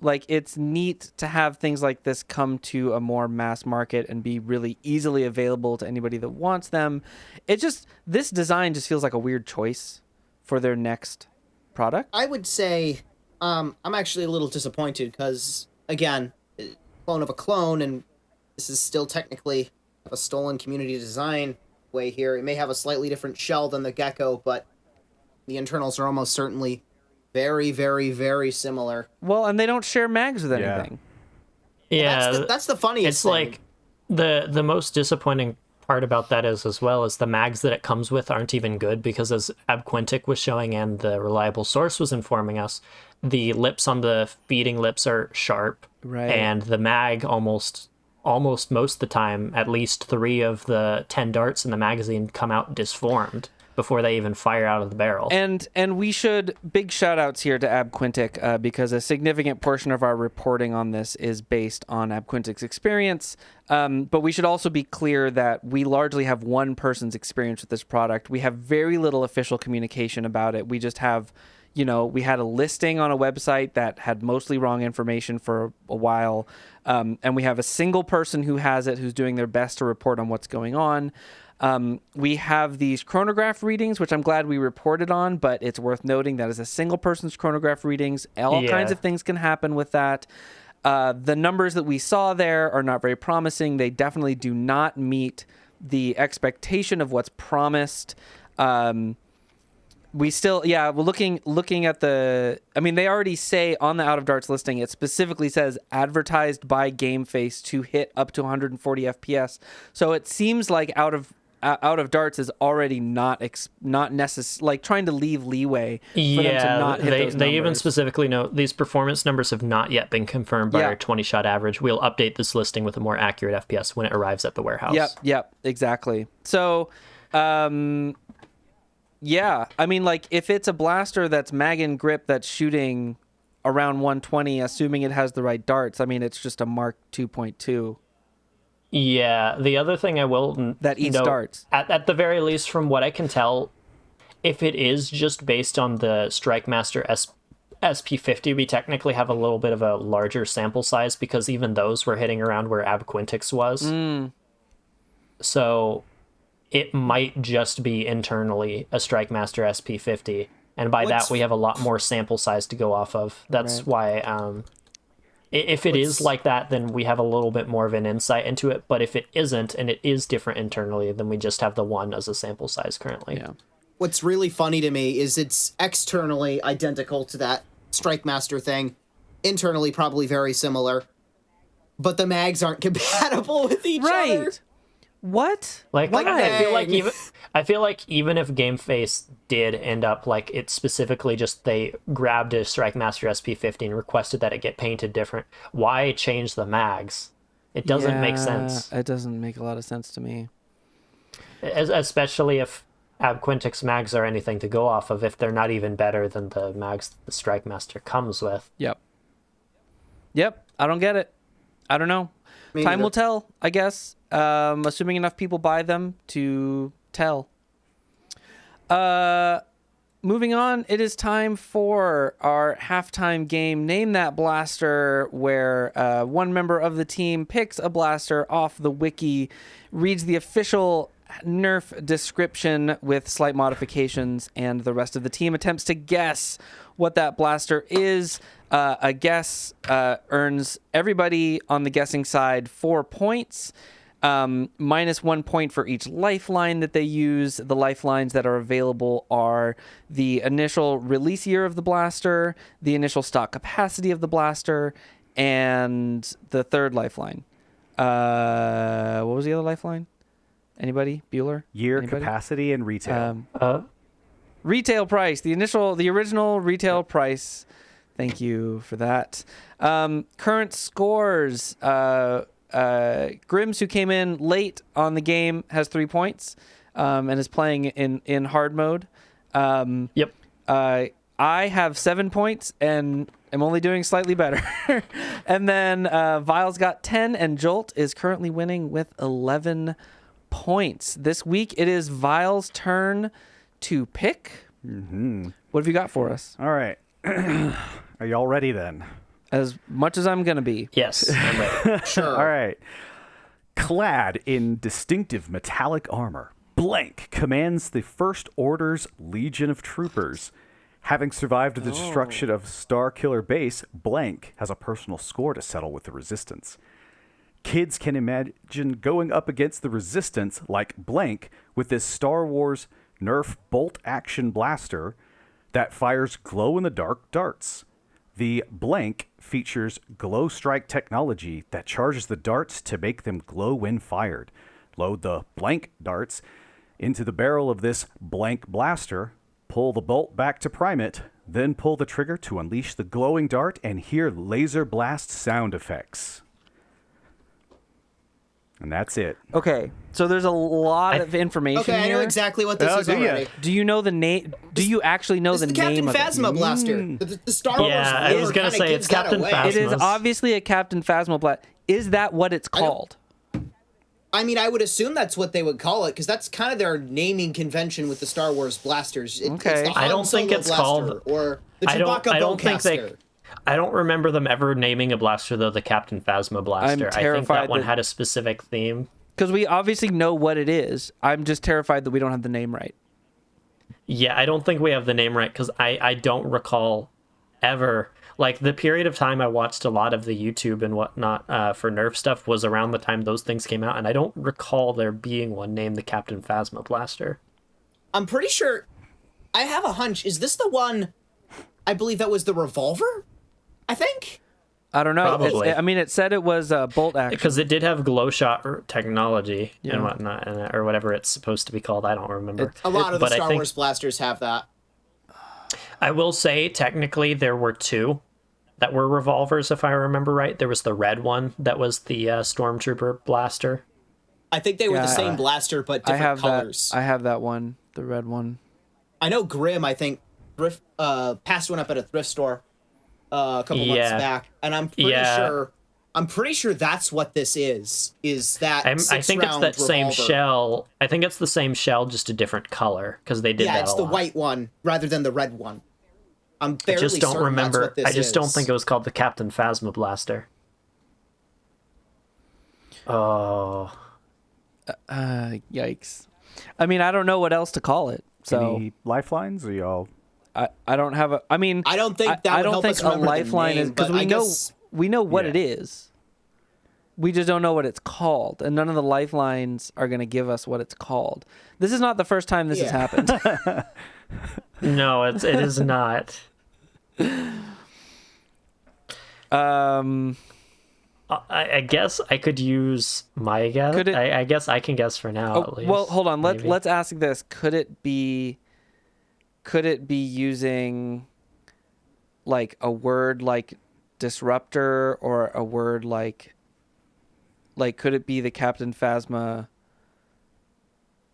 Speaker 1: Like, it's neat to have things like this come to a more mass market and be really easily available to anybody that wants them. This design just feels like a weird choice for their next product.
Speaker 2: I would say I'm actually a little disappointed because, again, clone of a clone, and this is still technically a stolen community design way here. It may have a slightly different shell than the Gecko, but the internals are almost certainly very, very, very similar.
Speaker 1: Well, and they don't share mags with anything.
Speaker 3: Yeah,
Speaker 2: that's the funniest
Speaker 3: it's
Speaker 2: thing.
Speaker 3: Like the most disappointing part about that is, as well, as the mags that it comes with aren't even good, because as Abquintic was showing and the reliable source was informing us, the lips on the feeding lips are sharp, and the mag almost most of the time, at least 3 of the 10 darts in the magazine come out disformed before they even fire out of the barrel.
Speaker 1: And we should, big shout outs here to Abquintic, because a significant portion of our reporting on this is based on Abquintic's experience. But we should also be clear that we largely have one person's experience with this product. We have very little official communication about it. We just have, we had a listing on a website that had mostly wrong information for a while. And we have a single person who has it, who's doing their best to report on what's going on. We have these chronograph readings, which I'm glad we reported on, but it's worth noting that as a single person's chronograph readings, all kinds of things can happen with that. The numbers that we saw there are not very promising. They definitely do not meet the expectation of what's promised. We still, we're looking at they already say on the Out of Darts listing, it specifically says advertised by Game Face to hit up to 140 FPS. So it seems like Out of Darts is already not necessary, like trying to leave leeway for them to not hit those numbers. They
Speaker 3: even specifically note these performance numbers have not yet been confirmed by our 20-shot average. We'll update this listing with a more accurate FPS when it arrives at the warehouse.
Speaker 1: Yep, exactly. So, I mean, like, if it's a blaster that's mag and grip that's shooting around 120, assuming it has the right darts, I mean, it's just a Mark 2.2.
Speaker 3: Yeah, the other thing I will
Speaker 1: that eats darts.
Speaker 3: At the very least, from what I can tell, if it is just based on the Strikemaster SP50, we technically have a little bit of a larger sample size, because even those were hitting around where Abquintic's was. So it might just be internally a Strikemaster SP50, and by that we have a lot more sample size to go off of. That's why if it is like that, then we have a little bit more of an insight into it. But if it isn't, and it is different internally, then we just have the one as a sample size currently.
Speaker 1: Yeah.
Speaker 2: What's really funny to me is it's externally identical to that Strikemaster thing. Internally, probably very similar. But the mags aren't compatible with each other.
Speaker 1: What?
Speaker 3: Like I feel like even if Game Face did end up like it specifically just they grabbed a Strikemaster SP50 and requested that it get painted different, why change the mags? It doesn't make sense.
Speaker 1: It doesn't make a lot of sense to me.
Speaker 3: Especially if Abquintic's mags are anything to go off of, if they're not even better than the mags the Strikemaster comes with.
Speaker 1: Yep. I don't get it. I don't know. Time will tell, I guess. Assuming enough people buy them to tell. Moving on, it is time for our halftime game, Name That Blaster, where one member of the team picks a blaster off the wiki, reads the official Nerf description with slight modifications, and the rest of the team attempts to guess what that blaster is. A guess earns everybody on the guessing side 4 points, minus 1 point for each lifeline that they use. The lifelines that are available are the initial release year of the blaster, the initial stock capacity of the blaster, and the third lifeline. What was the other lifeline? Anybody? Bueller?
Speaker 4: Year,
Speaker 1: Anybody?
Speaker 4: Capacity, and retail.
Speaker 1: Retail price. The original retail price. Thank you for that. Current scores. Grims, who came in late on the game, has 3 points and is playing in hard mode.
Speaker 3: Yep.
Speaker 1: I have 7 points and am only doing slightly better. And then Vile's got 10, and Jolt is currently winning with 11 points. This week it is Vile's turn to pick. Mm-hmm. What have you got for us?
Speaker 4: All right. Are you all ready then?
Speaker 1: As much as I'm going to be.
Speaker 3: Yes, I'm ready.
Speaker 2: Sure.
Speaker 4: All right. Clad in distinctive metallic armor, Blank commands the First Order's Legion of Troopers. Having survived the destruction of Starkiller Base, Blank has a personal score to settle with the Resistance. Kids can imagine going up against the Resistance like Blank with this Star Wars Nerf bolt-action blaster that fires glow-in-the-dark darts. The Blank features glow strike technology that charges the darts to make them glow when fired. Load the Blank darts into the barrel of this Blank blaster, pull the bolt back to prime it, then pull the trigger to unleash the glowing dart and hear laser blast sound effects. And that's it.
Speaker 1: Okay, so there's a lot of information
Speaker 2: Okay, I know
Speaker 1: here.
Speaker 2: exactly what this is already.
Speaker 1: Do you know the name? Do you actually know the name of it?
Speaker 2: Captain Phasma blaster. The Star Wars.
Speaker 3: Yeah, I was gonna say it's Captain Phasma.
Speaker 1: It is obviously a Captain Phasma blaster. Is that what it's called?
Speaker 2: I mean, I would assume that's what they would call it, because that's kind of their naming convention with the Star Wars blasters.
Speaker 1: Okay.
Speaker 2: It's the Han
Speaker 3: I don't think
Speaker 2: Solo
Speaker 3: it's
Speaker 2: blaster,
Speaker 3: called-
Speaker 2: or the
Speaker 3: I
Speaker 2: Chewbacca
Speaker 3: don't think
Speaker 2: bowcaster.
Speaker 3: I don't remember them ever naming a blaster, though, the Captain Phasma blaster. I think
Speaker 1: terrified
Speaker 3: that one
Speaker 1: that-
Speaker 3: had a specific theme.
Speaker 1: Because we obviously know what it is. I'm just terrified that we don't have the name right.
Speaker 3: Yeah, I don't think we have the name right, because I don't recall ever... Like, the period of time I watched a lot of the YouTube and whatnot for Nerf stuff was around the time those things came out, and I don't recall there being one named the Captain Phasma blaster.
Speaker 2: I'm pretty sure... I have a hunch. Is this the one... I believe that was the revolver? I think?
Speaker 1: I don't know.
Speaker 3: Probably.
Speaker 1: It said it was bolt action.
Speaker 3: Because it did have glow shot technology and whatnot, or whatever it's supposed to be called. I don't remember.
Speaker 2: A lot of the
Speaker 3: But
Speaker 2: Star Wars blasters have that.
Speaker 3: I will say, technically, there were two that were revolvers, if I remember right. There was the red one that was the Stormtrooper blaster.
Speaker 2: I think they were the same blaster, but different colors.
Speaker 1: I have that one, the red one.
Speaker 2: I know Grimm, I think, passed one up at a thrift store a couple months back, and I'm pretty sure that's what this is that
Speaker 3: I think it's that same shell. I think it's the same shell, just a different color, because they did that a lot.
Speaker 2: Yeah, it's the white one rather than the red one. I'm fairly
Speaker 3: I just don't remember.
Speaker 2: That's what this
Speaker 3: I just don't
Speaker 2: is.
Speaker 3: think it was called the Captain Phasma blaster. Oh.
Speaker 1: Yikes. I mean, I don't know what else to call it. So
Speaker 4: Any lifelines? Are y'all...
Speaker 1: I don't have a. I mean,
Speaker 2: I don't think that
Speaker 1: I
Speaker 2: would
Speaker 1: don't
Speaker 2: help
Speaker 1: think
Speaker 2: us
Speaker 1: a
Speaker 2: remember the
Speaker 1: lifeline
Speaker 2: name,
Speaker 1: is because
Speaker 2: but
Speaker 1: we know what it is. We just don't know what it's called, and none of the lifelines are going to give us what it's called. This is not the first time this has happened.
Speaker 3: No, it is not. I guess I could use my guess. I guess I can guess for now. At least.
Speaker 1: Well, hold on.
Speaker 3: Maybe.
Speaker 1: Let's ask this. Could it be using like a word like disruptor, or a word like could it be the Captain Phasma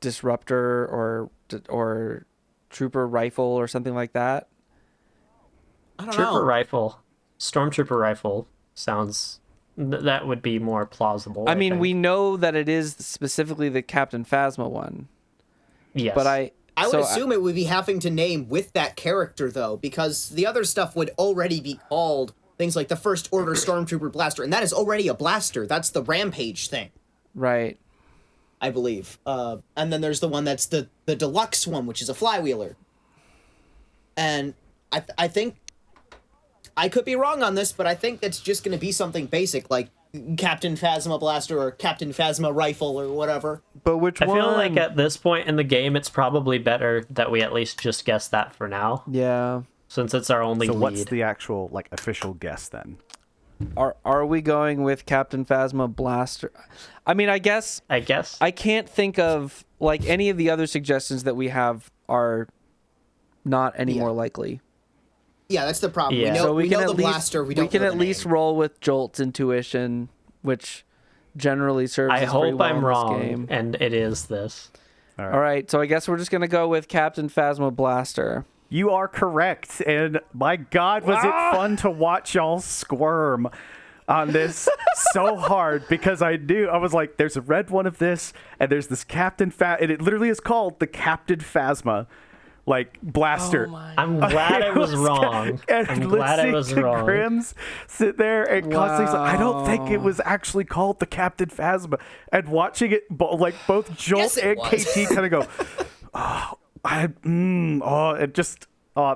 Speaker 1: disruptor or trooper rifle or something like that?
Speaker 2: I don't
Speaker 3: Trooper
Speaker 2: know.
Speaker 3: rifle, Stormtrooper rifle sounds. That would be more plausible.
Speaker 1: I mean,
Speaker 3: think.
Speaker 1: we know that it is specifically the Captain Phasma one.
Speaker 3: Yes,
Speaker 1: But I
Speaker 2: would assume it would be having to name with that character, though, because the other stuff would already be called things like the First Order Stormtrooper blaster, and that is already a blaster. That's the Rampage thing,
Speaker 1: right.
Speaker 2: I believe. And then there's the one that's the deluxe one, which is a flywheeler. And I think I could be wrong on this, but I think it's just going to be something basic, like Captain Phasma blaster or Captain Phasma rifle or whatever.
Speaker 1: But which
Speaker 3: I
Speaker 1: one?
Speaker 3: feel like at this point in the game, it's probably better that we at least just guess that for now,
Speaker 1: Yeah.
Speaker 3: since it's our only
Speaker 4: So
Speaker 3: lead.
Speaker 4: what's the actual official guess then?
Speaker 1: Are we going with Captain Phasma blaster? I mean, I guess
Speaker 3: I guess.
Speaker 1: I can't think of like any of the other suggestions that we have are not any more likely.
Speaker 2: Yeah, that's the problem.
Speaker 3: Yeah.
Speaker 2: We know,
Speaker 1: So
Speaker 2: we know the blaster. We don't
Speaker 1: can
Speaker 2: know
Speaker 1: at
Speaker 2: the
Speaker 1: least
Speaker 2: name.
Speaker 1: roll with Jolt's intuition, which generally serves
Speaker 3: I
Speaker 1: us very
Speaker 3: hope
Speaker 1: well
Speaker 3: I'm
Speaker 1: in this
Speaker 3: wrong,
Speaker 1: game.
Speaker 3: and it is this.
Speaker 1: All right, so I guess we're just gonna go with Captain Phasma blaster.
Speaker 4: You are correct. And my God, was it fun to watch y'all squirm on this so hard, because I was like, there's a red one of this, and there's this and it literally is called the Captain Phasma, like, blaster.
Speaker 3: I'm glad I was wrong. I'm glad I was wrong.
Speaker 4: Grims sit there and constantly say, I don't think it was actually called the Captain Phasma. And watching it, like, both Jolt and KT kind of go,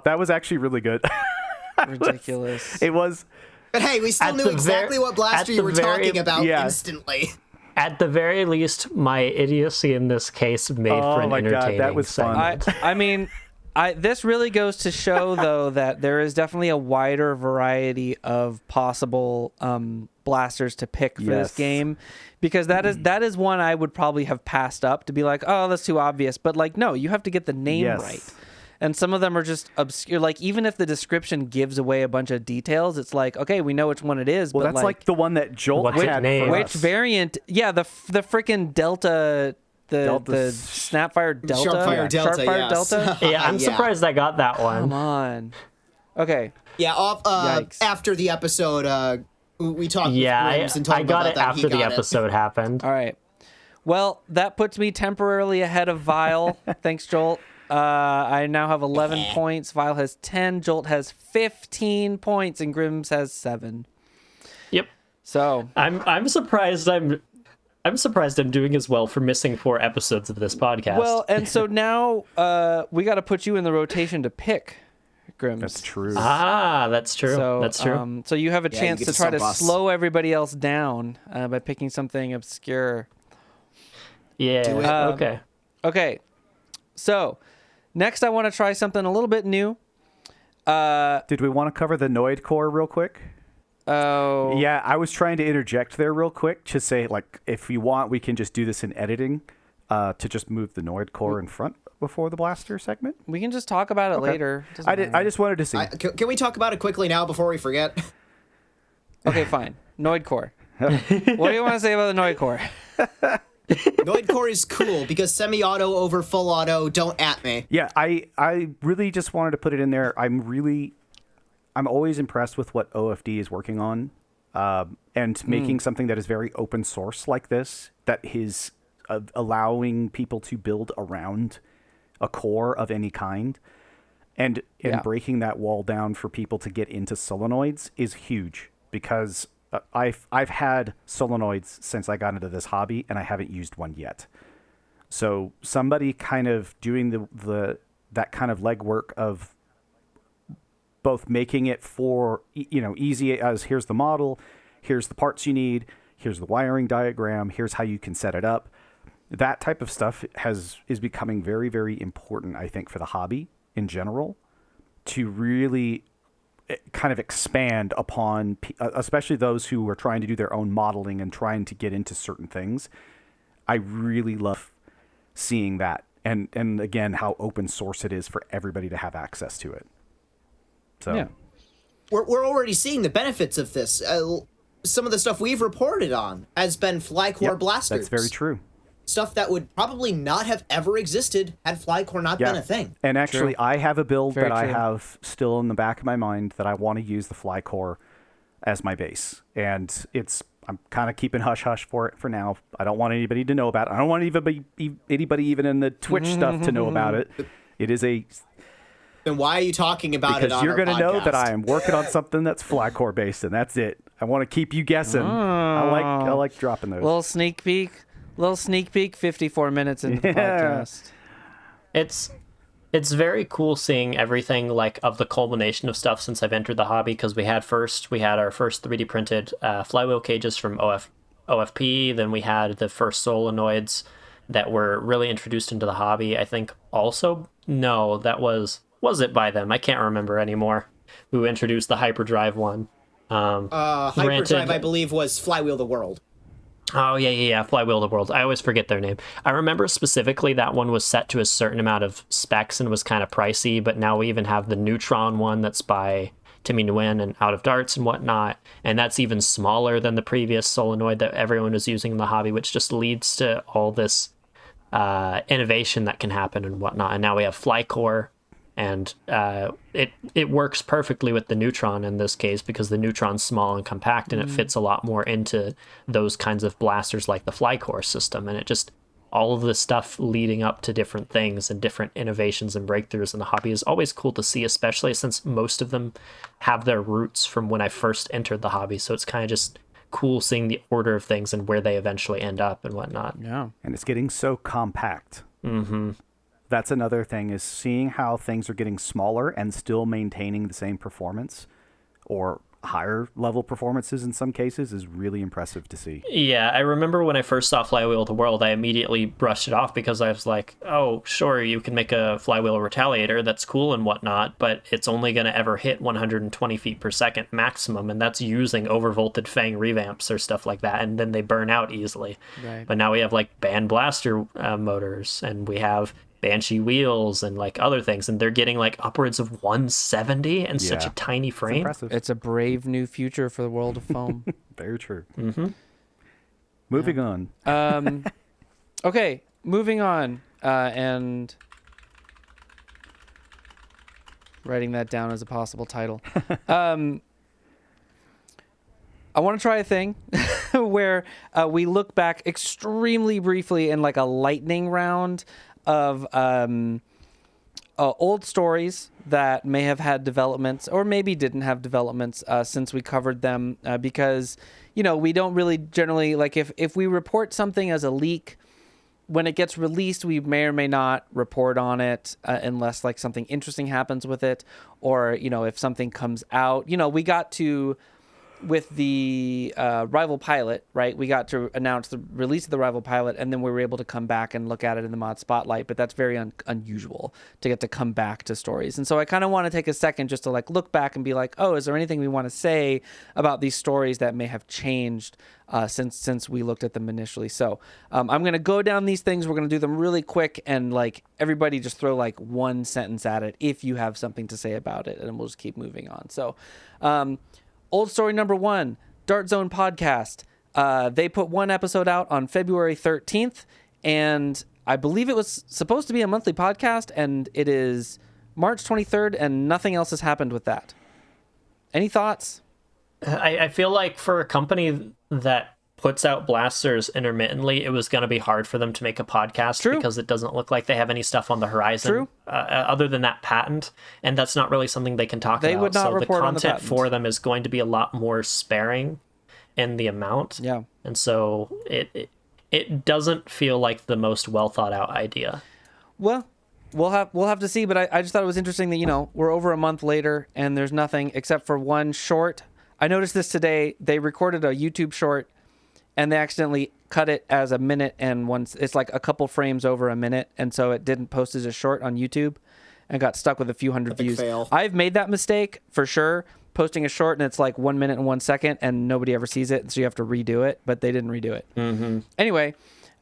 Speaker 4: that was actually really good.
Speaker 1: Ridiculous.
Speaker 4: It was.
Speaker 2: But hey, we still knew exactly what blaster you were talking about instantly.
Speaker 3: At the very least, my idiocy in this case made for an entertaining
Speaker 4: God, that was fun.
Speaker 1: I mean, this really goes to show, though, that there is definitely a wider variety of possible blasters to pick for this game, because that is one I would probably have passed up to be like, oh, that's too obvious. But like, no, you have to get the name right. And some of them are just obscure. Like, even if the description gives away a bunch of details, it's like, okay, we know which one it is.
Speaker 4: Well,
Speaker 1: but
Speaker 4: that's like the one that Jolt had for
Speaker 1: which variant? Yeah, the freaking Delta, the Snapfire Delta,
Speaker 2: Sharpfire Delta.
Speaker 3: Sharpfire Delta. Yeah, I'm surprised I got that one.
Speaker 1: Come on. Okay.
Speaker 2: Yeah. After the episode, we talked.
Speaker 3: Yeah,
Speaker 2: with Grims and told
Speaker 3: I
Speaker 2: him
Speaker 3: got
Speaker 2: about
Speaker 3: it
Speaker 2: that.
Speaker 3: after the episode happened.
Speaker 1: All right. Well, that puts me temporarily ahead of Vile. Thanks, Jolt. I now have 11 points. Vile has 10. Jolt has 15 points, and Grims has 7.
Speaker 3: Yep.
Speaker 1: So
Speaker 3: I'm surprised. I'm surprised I'm doing as well for missing 4 episodes of this podcast.
Speaker 1: Well, and so now we got to put you in the rotation to pick, Grims.
Speaker 4: That's true.
Speaker 3: That's true.
Speaker 1: So,
Speaker 3: that's true.
Speaker 1: So you have a chance to try to slow everybody else down by picking something obscure.
Speaker 3: Yeah.
Speaker 1: Okay. Okay. So next, I want to try something a little bit new.
Speaker 4: Did we want to cover the Noidcore real quick?
Speaker 1: Oh.
Speaker 4: Yeah, I was trying to interject there real quick to say, like, if you want, we can just do this in editing to just move the Noidcore in front before the blaster segment.
Speaker 1: We can just talk about it later.
Speaker 4: I just wanted to see.
Speaker 2: Can we talk about it quickly now before we forget?
Speaker 1: Okay, fine. Noidcore. What do you want to say about the Noidcore?
Speaker 2: Noidcore is cool because semi-auto over full auto. Don't at me.
Speaker 4: Yeah, I really just wanted to put it in there. I'm always impressed with what OFD is working on, and making something that is very open source like this, that is allowing people to build around a core of any kind, and breaking that wall down for people to get into solenoids is huge, because I've had solenoids since I got into this hobby, and I haven't used one yet. So somebody kind of doing that kind of legwork of both making it for, easy as here's the model, here's the parts you need, here's the wiring diagram, here's how you can set it up. That type of stuff is becoming very, very important, I think, for the hobby in general, to really kind of expand upon, especially those who are trying to do their own modeling and trying to get into certain things. I really love seeing that, and again, how open source it is for everybody to have access to it. So
Speaker 1: yeah.
Speaker 2: We're already seeing the benefits of this. Some of the stuff we've reported on has been Flycore blasters.
Speaker 4: That's very true.
Speaker 2: Stuff that would probably not have ever existed had Flycore not been a thing.
Speaker 4: And actually, I have a build that I have still in the back of my mind that I want to use the Flycore as my base. And I'm kind of keeping hush-hush for it for now. I don't want anybody to know about it. I don't want anybody even in the Twitch stuff to know about it. It is a...
Speaker 2: Then why are you talking about it on our podcast?
Speaker 4: Because you're going to know that I am working on something that's Flycore based, and that's it. I want to keep you guessing. I like dropping those.
Speaker 1: Little sneak peek, 54 minutes into the podcast.
Speaker 3: It's very cool seeing everything, like, of the culmination of stuff since I've entered the hobby, because we had our first 3D printed flywheel cages from OFP, then we had the first solenoids that were really introduced into the hobby. I think also, no, that was it by them? I can't remember anymore. Who introduced the Hyperdrive one.
Speaker 2: Hyperdrive, I believe, was Flywheel the World.
Speaker 3: Oh, yeah, Flywheel the World. I always forget their name. I remember specifically that one was set to a certain amount of specs and was kind of pricey, but now we even have the Neutron one that's by Timmy Nguyen and Out of Darts and whatnot, and that's even smaller than the previous solenoid that everyone was using in the hobby, which just leads to all this innovation that can happen and whatnot. And now we have Flycore, And it works perfectly with the Neutron in this case because the Neutron's small and compact, and it fits a lot more into those kinds of blasters like the Flycore system. And it just, all of the stuff leading up to different things and different innovations and breakthroughs in the hobby is always cool to see, especially since most of them have their roots from when I first entered the hobby. So it's kind of just cool seeing the order of things and where they eventually end up and whatnot.
Speaker 1: Yeah.
Speaker 4: And it's getting so compact.
Speaker 3: Mm-hmm.
Speaker 4: That's another thing, is seeing how things are getting smaller and still maintaining the same performance or higher level performances in some cases is really impressive to see.
Speaker 3: Yeah, I remember when I first saw Flywheel of the World, I immediately brushed it off because I was like, oh, sure, you can make a Flywheel Retaliator, that's cool and whatnot, but it's only going to ever hit 120 feet per second maximum, and that's using overvolted Fang revamps or stuff like that, and then they burn out easily.
Speaker 1: Right.
Speaker 3: But now we have like Band Blaster motors, and we have Banshee wheels and like other things, and they're getting like upwards of 170 and such a tiny frame.
Speaker 1: It's a brave new future for the world of foam.
Speaker 4: Very true.
Speaker 3: Mm-hmm.
Speaker 4: Moving on.
Speaker 1: Okay, moving on, and writing that down as a possible title. I want to try a thing where we look back extremely briefly in like a lightning round of old stories that may have had developments or maybe didn't have developments since we covered them, because, you know, we don't really generally, like, if we report something as a leak, when it gets released, we may or may not report on it unless like something interesting happens with it, or, you know, if something comes out. You know, we got to, with the Rival Pilot, right? We got to announce the release of the Rival Pilot, and then we were able to come back and look at it in the mod spotlight. But that's very unusual to get to come back to stories. And so I kind of want to take a second just to like look back and be like, oh, is there anything we want to say about these stories that may have changed since we looked at them initially? So I'm going to go down these things. We're going to do them really quick, and like everybody just throw like one sentence at it if you have something to say about it, and we'll just keep moving on. So old story number 1, Dart Zone Podcast. They put one episode out on February 13th, and I believe it was supposed to be a monthly podcast, and it is March 23rd, and nothing else has happened with that. Any thoughts?
Speaker 3: I feel like for a company that puts out blasters intermittently, it was going to be hard for them to make a podcast.
Speaker 1: True.
Speaker 3: Because it doesn't look like they have any stuff on the horizon.
Speaker 1: True.
Speaker 3: Other than that patent, and that's not really something they can talk about.
Speaker 1: They would not report on the
Speaker 3: content
Speaker 1: patent.
Speaker 3: for them is going to be a lot more sparing in the amount.
Speaker 1: Yeah.
Speaker 3: And so it doesn't feel like the most well thought out idea.
Speaker 1: Well, we'll have to see, but I just thought it was interesting that, you know, we're over a month later and there's nothing except for one short. I noticed this today. They recorded a YouTube short and they accidentally cut it as a minute, and once it's like a couple frames over a minute, and so it didn't post as a short on YouTube and got stuck with a few hundred views.
Speaker 2: Fail.
Speaker 1: I've made that mistake for sure, posting a short and it's like 1 minute and 1 second and nobody ever sees it, and so you have to redo it, but they didn't redo it.
Speaker 3: Mm-hmm.
Speaker 1: Anyway,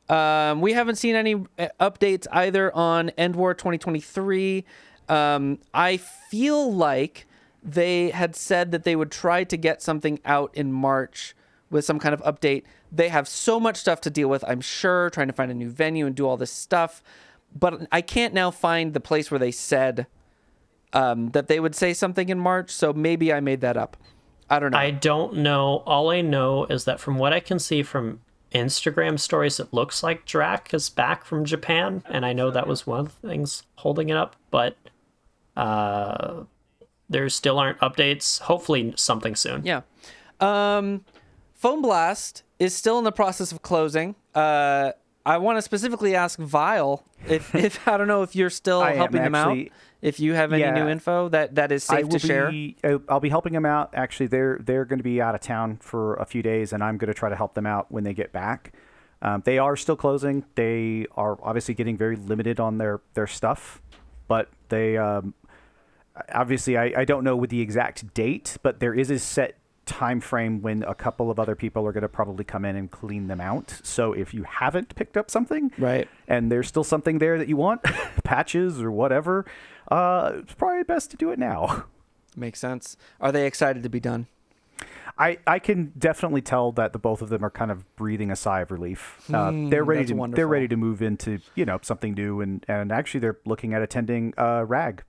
Speaker 1: we haven't seen any updates either on End War 2023. I feel like they had said that they would try to get something out in March with some kind of update. They have so much stuff to deal with, I'm sure, trying to find a new venue and do all this stuff. But I can't now find the place where they said that they would say something in March, so maybe I made that up. I don't know.
Speaker 3: I don't know. All I know is that from what I can see from Instagram stories, it looks like Drac is back from Japan, and I know that was one of the things holding it up, but there still aren't updates. Hopefully something soon.
Speaker 1: Yeah. Foam Blast is still in the process of closing. I want to specifically ask Vile if I don't know if you're still helping them out. If you have any new info that is safe to share.
Speaker 4: I'll be helping them out. Actually, they're going to be out of town for a few days, and I'm going to try to help them out when they get back. They are still closing. They are obviously getting very limited on their stuff, but they obviously I don't know with the exact date, but there is a set time frame when a couple of other people are going to probably come in and clean them out. So if you haven't picked up something,
Speaker 1: right, and
Speaker 4: there's still something there that you want, patches or whatever, it's probably best to do it now.
Speaker 1: Makes sense. Are they excited to be done?
Speaker 4: I can definitely tell that the both of them are kind of breathing a sigh of relief. They're ready to move into something new, and actually they're looking at attending RAG.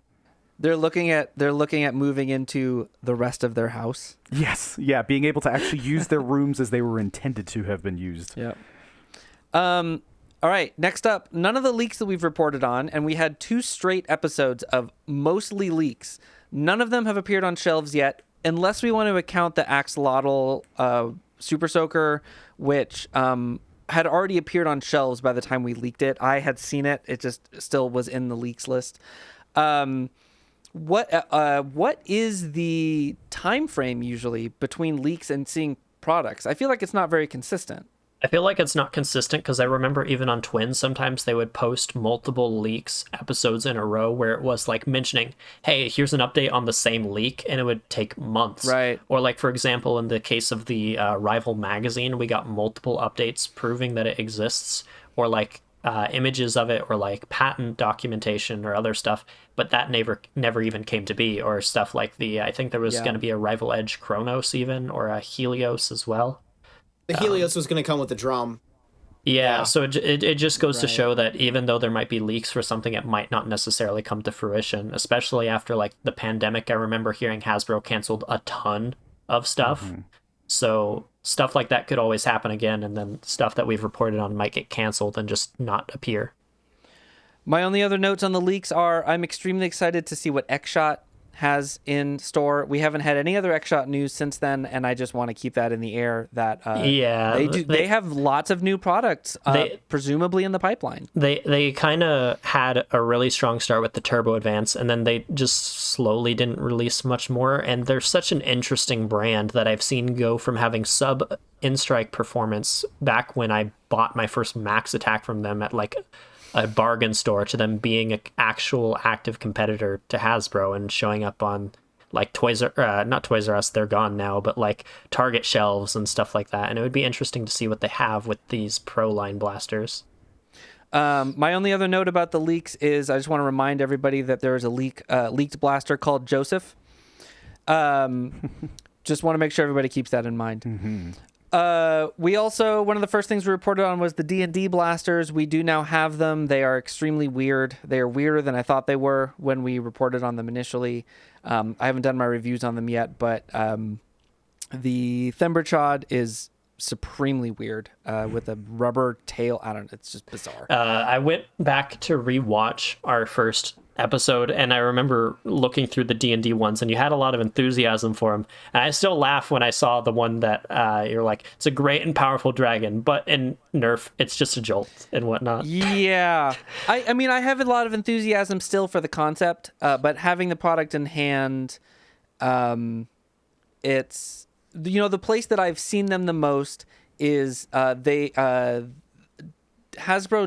Speaker 1: They're looking at moving into the rest of their house.
Speaker 4: Yes. Yeah, being able to actually use their rooms as they were intended to have been used.
Speaker 1: Yeah. All right, next up, none of the leaks that we've reported on, and we had 2 straight episodes of mostly leaks. None of them have appeared on shelves yet, unless we want to account the Axolotl Super Soaker, which had already appeared on shelves by the time we leaked it. I had seen it. It just still was in the leaks list. What is the time frame usually between leaks and seeing products? I feel like it's not very consistent.
Speaker 3: I feel like it's not consistent because I remember even on Twins, sometimes they would post multiple leaks episodes in a row where it was like mentioning, hey, here's an update on the same leak, and it would take months.
Speaker 1: Right.
Speaker 3: Or like, for example, in the case of the Rival magazine, we got multiple updates proving that it exists, or like images of it, or like patent documentation or other stuff, but that never even came to be. Or stuff like I think there was going to be a Rival Edge Chronos even, or a Helios as well.
Speaker 2: The Helios was going to come with the drum.
Speaker 3: Yeah, so it just goes to show that even though there might be leaks for something, it might not necessarily come to fruition, especially after like the pandemic. I remember hearing Hasbro canceled a ton of stuff. Mm-hmm. So stuff like that could always happen again, and then stuff that we've reported on might get canceled and just not appear.
Speaker 1: My only other notes on the leaks are I'm extremely excited to see what X-Shot has in store. We haven't had any other X-Shot news since then, and I just want to keep that in the air that they have lots of new products presumably in the pipeline.
Speaker 3: They kind of had a really strong start with the Turbo Advance, and then they just slowly didn't release much more, and they're such an interesting brand that I've seen go from having sub in-strike performance back when I bought my first Max Attack from them at like a bargain store to them being an actual active competitor to Hasbro and showing up on like not Toys R Us, they're gone now, but like Target shelves and stuff like that. And it would be interesting to see what they have with these Pro line blasters.
Speaker 1: My only other note about the leaks is I just want to remind everybody that there is a leaked blaster called Joseph. Just want to make sure everybody keeps that in mind. Mm-hmm. We also, one of the first things we reported on was the D&D blasters. We do now have them. They are extremely weird. They are weirder than I thought they were when we reported on them initially. I haven't done my reviews on them yet, but the Themberchaud is supremely weird with a rubber tail. I don't know. It's just bizarre.
Speaker 3: I went back to rewatch our first episode, and I remember looking through the D&D ones, and you had a lot of enthusiasm for them, and I still laugh when I saw the one that you're like, it's a great and powerful dragon, but in Nerf it's just a jolt and whatnot.
Speaker 1: Yeah. I mean, I have a lot of enthusiasm still for the concept, but having the product in hand, it's, you know, the place that I've seen them the most is Hasbro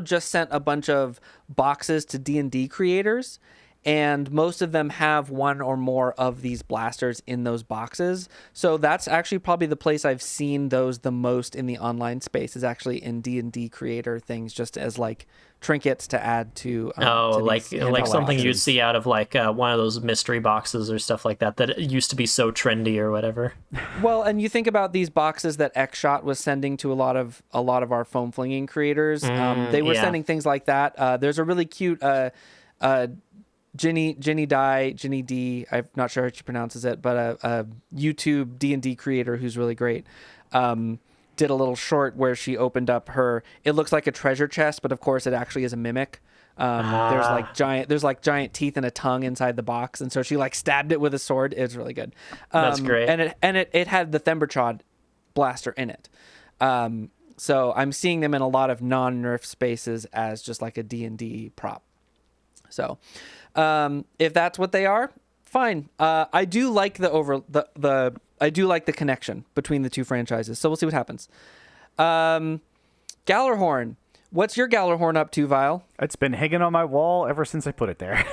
Speaker 1: just sent a bunch of boxes to D&D creators, and most of them have one or more of these blasters in those boxes. So that's actually probably the place I've seen those the most in the online space, is actually in D&D creator things, just as like trinkets to add to
Speaker 3: like something you'd see out of like one of those mystery boxes or stuff like that that used to be so trendy or whatever.
Speaker 1: Well, and you think about these boxes that X-Shot was sending to a lot of our foam flinging creators. They were sending things like that. There's a really cute Ginny D, I'm not sure how she pronounces it, but a YouTube D&D creator who's really great, did a little short where she opened up it looks like a treasure chest, but of course it actually is a mimic. There's like giant teeth and a tongue inside the box, and so she like stabbed it with a sword. It's really good.
Speaker 3: That's great.
Speaker 1: And it had the Themberchaud blaster in it. So I'm seeing them in a lot of non-Nerf spaces as just like a D&D prop. So if that's what they are, fine. I do like I do like the connection between the two franchises. So we'll see what happens. Gallarhorn. What's your Gallarhorn up to, Vile?
Speaker 4: It's been hanging on my wall ever since I put it there.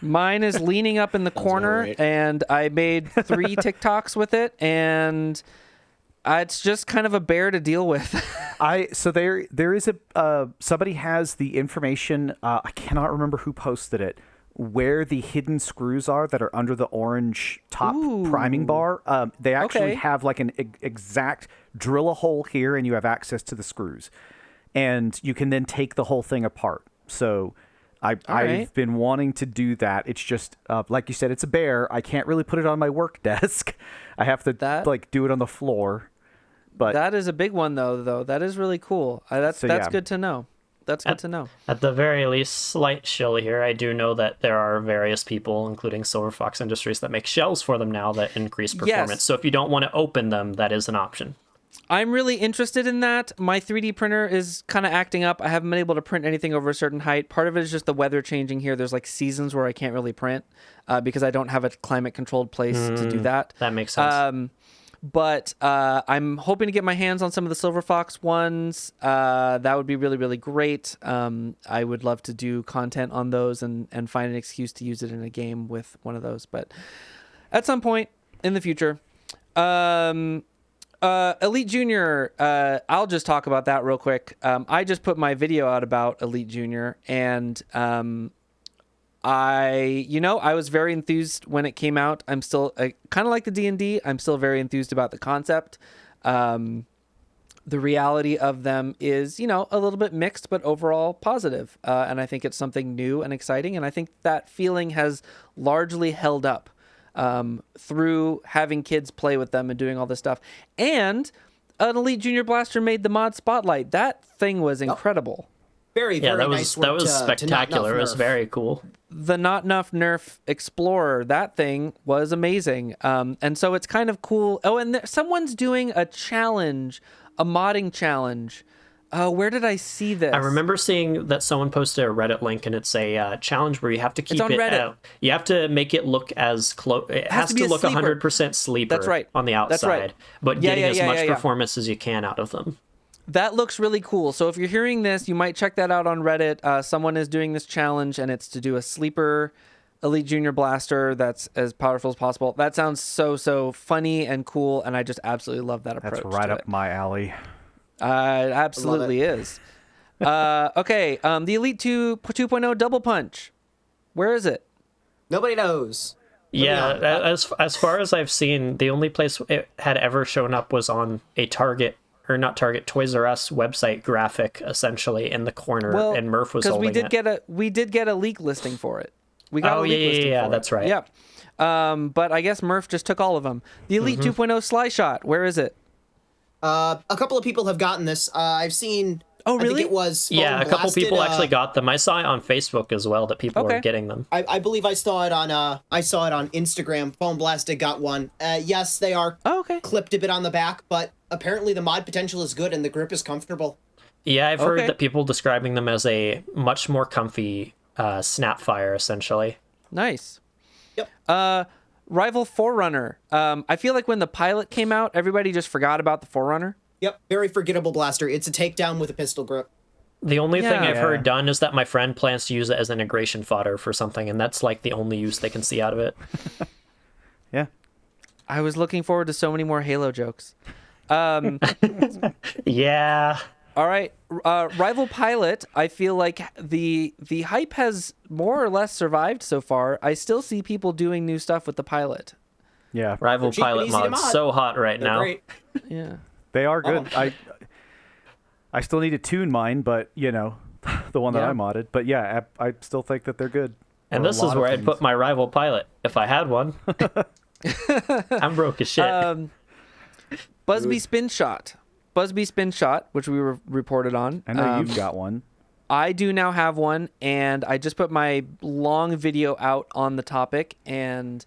Speaker 1: Mine is leaning up in the corner, right. And I made 3 TikToks with it, and it's just kind of a bear to deal with.
Speaker 4: So there is somebody has the information. I cannot remember who posted it, where the hidden screws are that are under the orange top priming bar. They actually have like an exact drill a hole here, and you have access to the screws, and you can then take the whole thing apart. So I've been wanting to do that. It's just like you said, it's a bear. I can't really put it on my work desk. I have to do it on the floor. But
Speaker 1: that is a big one though. That is really cool. That's good to know. That's good to know.
Speaker 3: At the very least, slight shill here. I do know that there are various people, including Silver Fox Industries, that make shells for them now that increase performance. Yes. So if you don't want to open them, that is an option.
Speaker 1: I'm really interested in that. My 3D printer is kind of acting up. I haven't been able to print anything over a certain height. Part of it is just the weather changing here. There's like seasons where I can't really print because I don't have a climate-controlled place to do that.
Speaker 3: That makes sense.
Speaker 1: But I'm hoping to get my hands on some of the Silver Fox ones. That would be really, really great. I would love to do content on those and find an excuse to use it in a game with one of those. But at some point in the future. Elite Junior, I'll just talk about that real quick. I just put my video out about Elite Junior, and I was very enthused when it came out. I'm still kind of like the D&D. I'm still very enthused about the concept. The reality of them is, a little bit mixed, but overall positive. And I think it's something new and exciting. And I think that feeling has largely held up through having kids play with them and doing all this stuff. And an Elite Junior Blaster made the mod Spotlight. That thing was incredible.
Speaker 2: Very nice work.
Speaker 3: That was spectacular. It was very cool.
Speaker 1: The Not Enough Nerf Explorer, that thing was amazing. And so it's kind of cool. Oh, and someone's doing a challenge, a modding challenge. Where did I see this?
Speaker 3: I remember seeing that someone posted a Reddit link, and it's a challenge where you have to keep
Speaker 1: it. Reddit.
Speaker 3: You have to make it look as close. It has to look 100% sleeper.
Speaker 1: That's right.
Speaker 3: On the outside.
Speaker 1: That's right.
Speaker 3: But getting as much performance as you can out of them.
Speaker 1: That looks really cool. So if you're hearing this, you might check that out on Reddit. Someone is doing this challenge, and it's to do a sleeper Elite Junior Blaster that's as powerful as possible. That sounds so funny and cool, and I just absolutely love that approach.
Speaker 4: That's right up my alley.
Speaker 1: It absolutely is. Okay, the Elite 2.0 Double Punch. Where is it?
Speaker 2: Nobody knows.
Speaker 3: As far as I've seen, the only place it had ever shown up was on a Toys R Us website graphic, essentially in the corner, and Murph was holding it.
Speaker 1: We did get a leak listing for it. We got a leak listing for
Speaker 3: that's right.
Speaker 1: Yeah. But I guess Murph just took all of them. The Elite 2.0 Sly Shot. Where is it?
Speaker 2: A couple of people have gotten this. I've seen.
Speaker 1: Oh, really?
Speaker 2: I think it was.
Speaker 3: A couple people actually got them. I saw it on Facebook as well that people were getting them.
Speaker 2: I believe I saw it on. I saw it on Instagram. Foam Blasted got one. Yes, they are clipped a bit on the back, but apparently the mod potential is good and the grip is comfortable.
Speaker 3: Yeah, I've heard that people describing them as a much more comfy Snapfire, essentially.
Speaker 1: Nice.
Speaker 2: Yep.
Speaker 1: Rival Forerunner. I feel like when the pilot came out, everybody just forgot about the Forerunner.
Speaker 2: Yep, very forgettable blaster. It's a takedown with a pistol grip.
Speaker 3: The only thing I've heard done is that my friend plans to use it as integration fodder for something, and that's like the only use they can see out of it.
Speaker 4: Yeah.
Speaker 1: I was looking forward to so many more Halo jokes.
Speaker 3: Yeah.
Speaker 1: All right. Rival Pilot, I feel like the hype has more or less survived so far. I still see people doing new stuff with the pilot.
Speaker 4: Yeah.
Speaker 3: Rival Pilot mod's so hot right now.
Speaker 2: Great.
Speaker 1: Yeah.
Speaker 4: They are good. I still need to tune mine, but the one that I modded. But yeah, I still think that they're good.
Speaker 3: And this is where I'd put my Rival Pilot if I had one. I'm broke as shit.
Speaker 1: Busby Spin Shot. Busby Spin Shot, which we reported on.
Speaker 4: I know you've got one.
Speaker 1: I do now have one, and I just put my long video out on the topic, and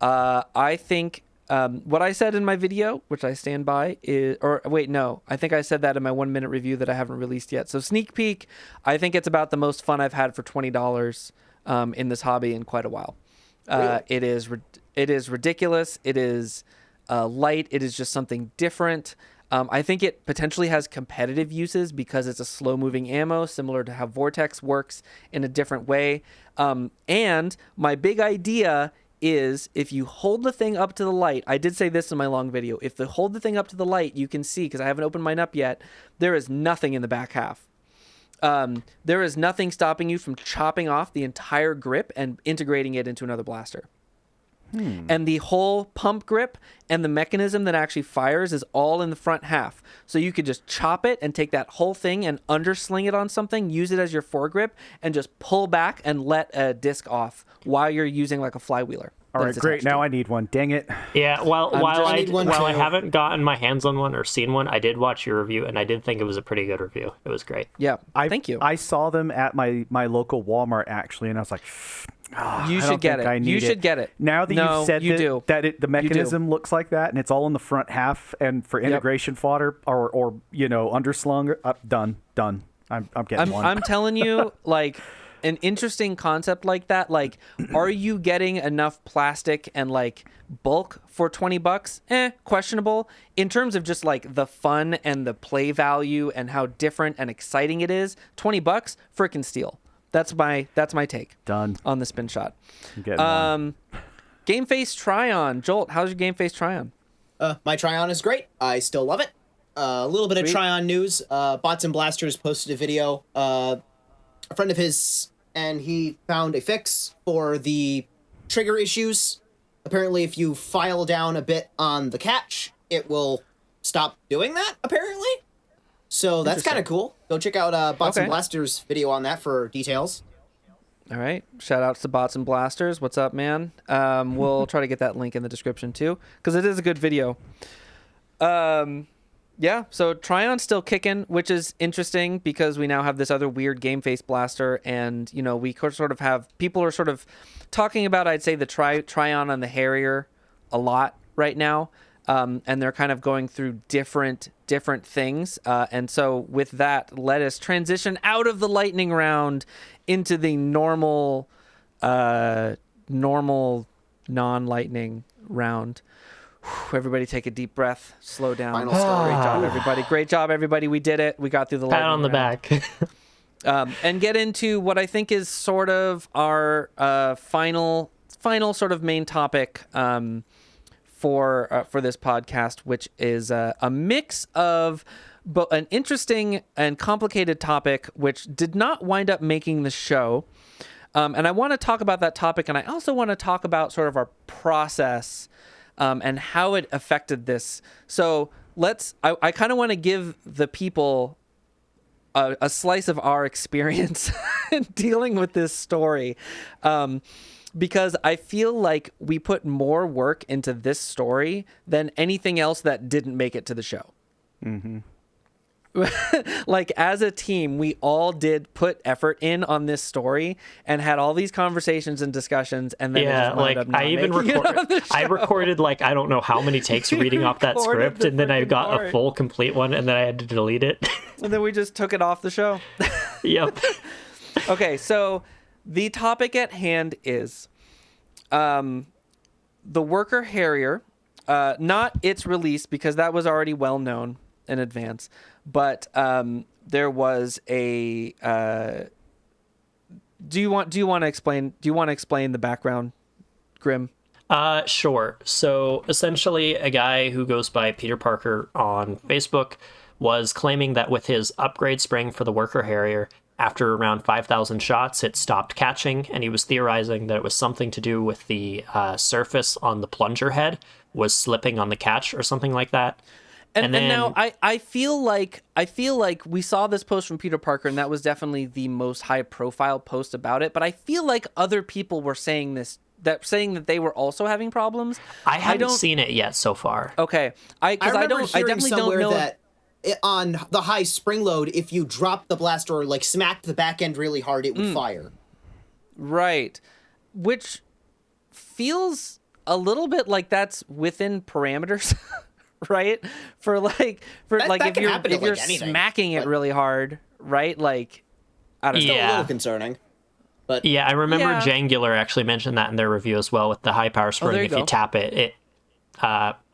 Speaker 1: I think what I said in my video, which I stand by, I think I said that in my 1 minute review that I haven't released yet. So sneak peek, I think it's about the most fun I've had for $20 in this hobby in quite a while.
Speaker 2: Really?
Speaker 1: It is ridiculous. It is light. It is just something different. I think it potentially has competitive uses because it's a slow-moving ammo, similar to how Vortex works in a different way. And my big idea is if you hold the thing up to the light, I did say this in my long video, if you hold the thing up to the light, you can see, because I haven't opened mine up yet, there is nothing in the back half. There is nothing stopping you from chopping off the entire grip and integrating it into another blaster. And the whole pump grip and the mechanism that actually fires is all in the front half. So you could just chop it and take that whole thing and undersling it on something, use it as your foregrip, and just pull back and let a disc off while you're using like a flywheeler.
Speaker 4: All right, great. Now I need one. Dang it.
Speaker 3: Yeah, while I haven't gotten my hands on one or seen one, I did watch your review, and I did think it was a pretty good review. It was great.
Speaker 1: Yeah, thank you.
Speaker 4: I saw them at my local Walmart, actually, and I was like,
Speaker 1: you should get it. You should get it.
Speaker 4: Now that you've said that the mechanism looks like that, and it's all in the front half, and for integration fodder or underslung, done. I'm getting one.
Speaker 1: I'm telling you, like, an interesting concept like that, like, are you getting enough plastic and like bulk for $20? Questionable. In terms of just like the fun and the play value and how different and exciting it is, $20, frickin' steal. That's my take.
Speaker 4: Done
Speaker 1: on the spin shot. Game Face Try-On. Jolt, how's your Game Face Try-On?
Speaker 2: My Try-On is great. I still love it. A little bit of Try-On news. Bots and Blasters posted a video. A friend of his, and he found a fix for the trigger issues. Apparently, if you file down a bit on the catch, it will stop doing that, apparently. So that's kind of cool. Go check out Bots and Blasters' video on that for details.
Speaker 1: All right. Shout outs to Bots and Blasters. What's up, man? We'll try to get that link in the description, too, because it is a good video. Yeah, so Try-On's still kicking, which is interesting because we now have this other weird Game Face blaster, and, you know, we sort of have... People are sort of talking about, I'd say, the Try-On and the Harrier a lot right now, and they're kind of going through different things. And so with that, let us transition out of the lightning round into the normal non-lightning round. Everybody take a deep breath. Slow down.
Speaker 2: Final story.
Speaker 1: Great job, everybody. Great job, everybody. We did it. We got through the lightning round.
Speaker 3: Pat on the back.
Speaker 1: And get into what I think is sort of our final sort of main topic for this podcast, which is a mix of an interesting and complicated topic, which did not wind up making the show. And I want to talk about that topic, and I also want to talk about sort of our process and how it affected this. So I kind of want to give the people a slice of our experience in dealing with this story. Because I feel like we put more work into this story than anything else that didn't make it to the show. Mm-hmm. Like, as a team, we all did put effort in on this story and had all these conversations and discussions, and then
Speaker 3: I recorded like I don't know how many takes reading off that script, and then I got a full complete one, and then I had to delete it.
Speaker 1: And then we just took it off the show.
Speaker 3: Yep.
Speaker 1: Okay, so the topic at hand is the Worker Harrier, not its release, because that was already well known in advance. But there was a. Do you want to explain the background, Grim?
Speaker 3: Sure. So essentially, a guy who goes by Peter Parker on Facebook was claiming that with his upgrade spring for the Worker Harrier, after around 5,000 shots, it stopped catching, and he was theorizing that it was something to do with the surface on the plunger head was slipping on the catch or something like that.
Speaker 1: And now I feel like we saw this post from Peter Parker, and that was definitely the most high profile post about it. But I feel like other people were saying that they were also having problems.
Speaker 3: I haven't seen it yet so far.
Speaker 1: Okay, I definitely don't know
Speaker 2: that on the high spring load, if you dropped the blaster or like smacked the back end really hard, it would fire.
Speaker 1: Right, which feels a little bit like that's within parameters. Right, if you're smacking it really hard, right? Like, I don't know.
Speaker 2: Still a little concerning. But
Speaker 3: yeah, I remember Jangular actually mentioned that in their review as well with the high power spring. If you tap it, it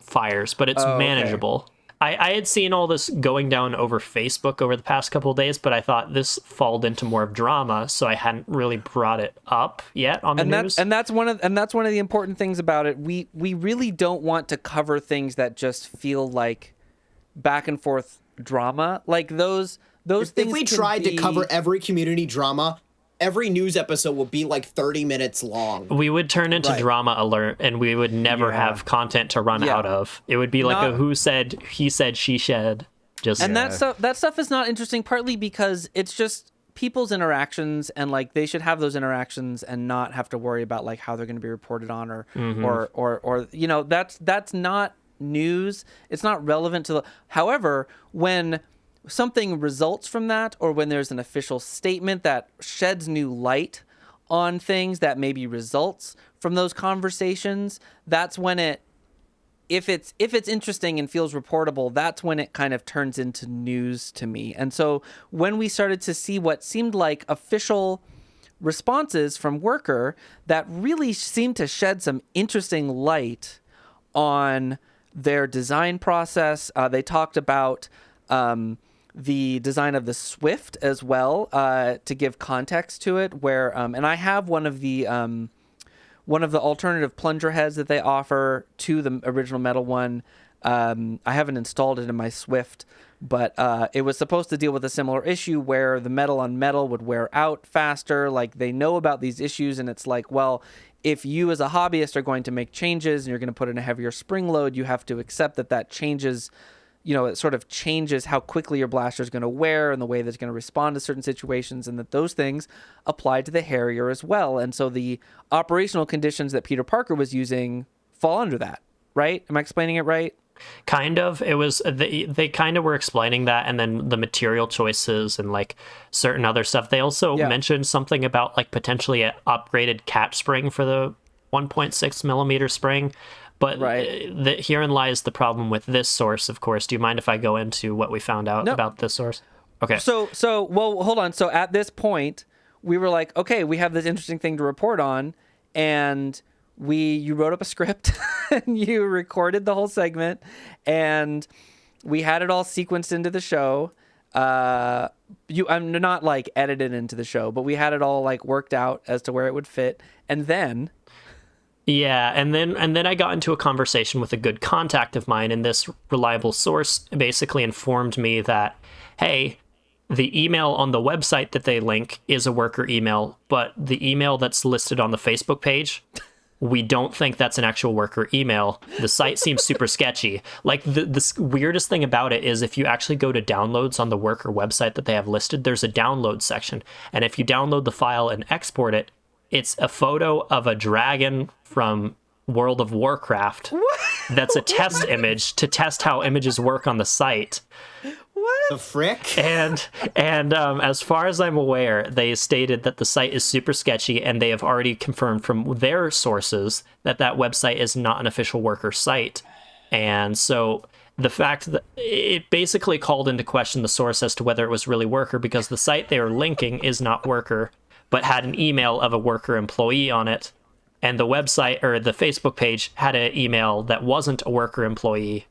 Speaker 3: fires, but it's manageable. I had seen all this going down over Facebook over the past couple of days, but I thought this falled into more of drama, so I hadn't really brought it up yet on the news.
Speaker 1: That's one of the important things about it. We really don't want to cover things that just feel like back and forth drama, like those things.
Speaker 2: If we tried to cover every community drama every news episode would be like 30 minutes long.
Speaker 3: We would turn into drama alert, and we would never have content to run out of. It would be like a who said, he said, she said.
Speaker 1: That stuff is not interesting, partly because it's just people's interactions, and like they should have those interactions and not have to worry about like how they're going to be reported on or you know, that's not news. It's not relevant to however, when something results from that, or when there's an official statement that sheds new light on things that maybe results from those conversations, that's when if it's interesting and feels reportable, that's when it kind of turns into news to me. And so when we started to see what seemed like official responses from Worker that really seemed to shed some interesting light on their design process, they talked about the design of the Swift as well, to give context to it, where and I have one of the alternative plunger heads that they offer to the original metal one. I haven't installed it in my Swift, but it was supposed to deal with a similar issue where the metal on metal would wear out faster. Like, they know about these issues, and it's like, well, if you as a hobbyist are going to make changes and you're going to put in a heavier spring load, you have to accept that changes, you know, it sort of changes how quickly your blaster is going to wear and the way that it's going to respond to certain situations, and that those things apply to the Harrier as well. And so the operational conditions that Peter Parker was using fall under that, right? Am I explaining it right?
Speaker 3: Kind of. It was, they kind of were explaining that, and then the material choices and like certain other stuff. They also mentioned something about like potentially an upgraded catch spring for the 1.6 millimeter spring. But herein lies the problem with this source, of course. Do you mind if I go into what we found out about this source? Okay.
Speaker 1: So, well, hold on. So at this point, we were like, okay, we have this interesting thing to report on, and you wrote up a script and you recorded the whole segment, and we had it all sequenced into the show. I'm not like edited into the show, but we had it all like worked out as to where it would fit, and then.
Speaker 3: Yeah, and then I got into a conversation with a good contact of mine, and this reliable source basically informed me that, hey, the email on the website that they link is a worker email, but the email that's listed on the Facebook page, we don't think that's an actual worker email. The site seems super sketchy. Like, the weirdest thing about it is if you actually go to downloads on the worker website that they have listed, there's a download section, and if you download the file and export it, it's a photo of a dragon from World of Warcraft.
Speaker 1: What?
Speaker 3: That's a test image to test how images work on the site.
Speaker 1: What
Speaker 2: the frick?
Speaker 3: And as far as I'm aware, they stated that the site is super sketchy, and they have already confirmed from their sources that website is not an official worker site. And so the fact that it basically called into question the source as to whether it was really worker, because the site they were linking is not worker, but had an email of a worker employee on it, and the website or the Facebook page had an email that wasn't a worker employee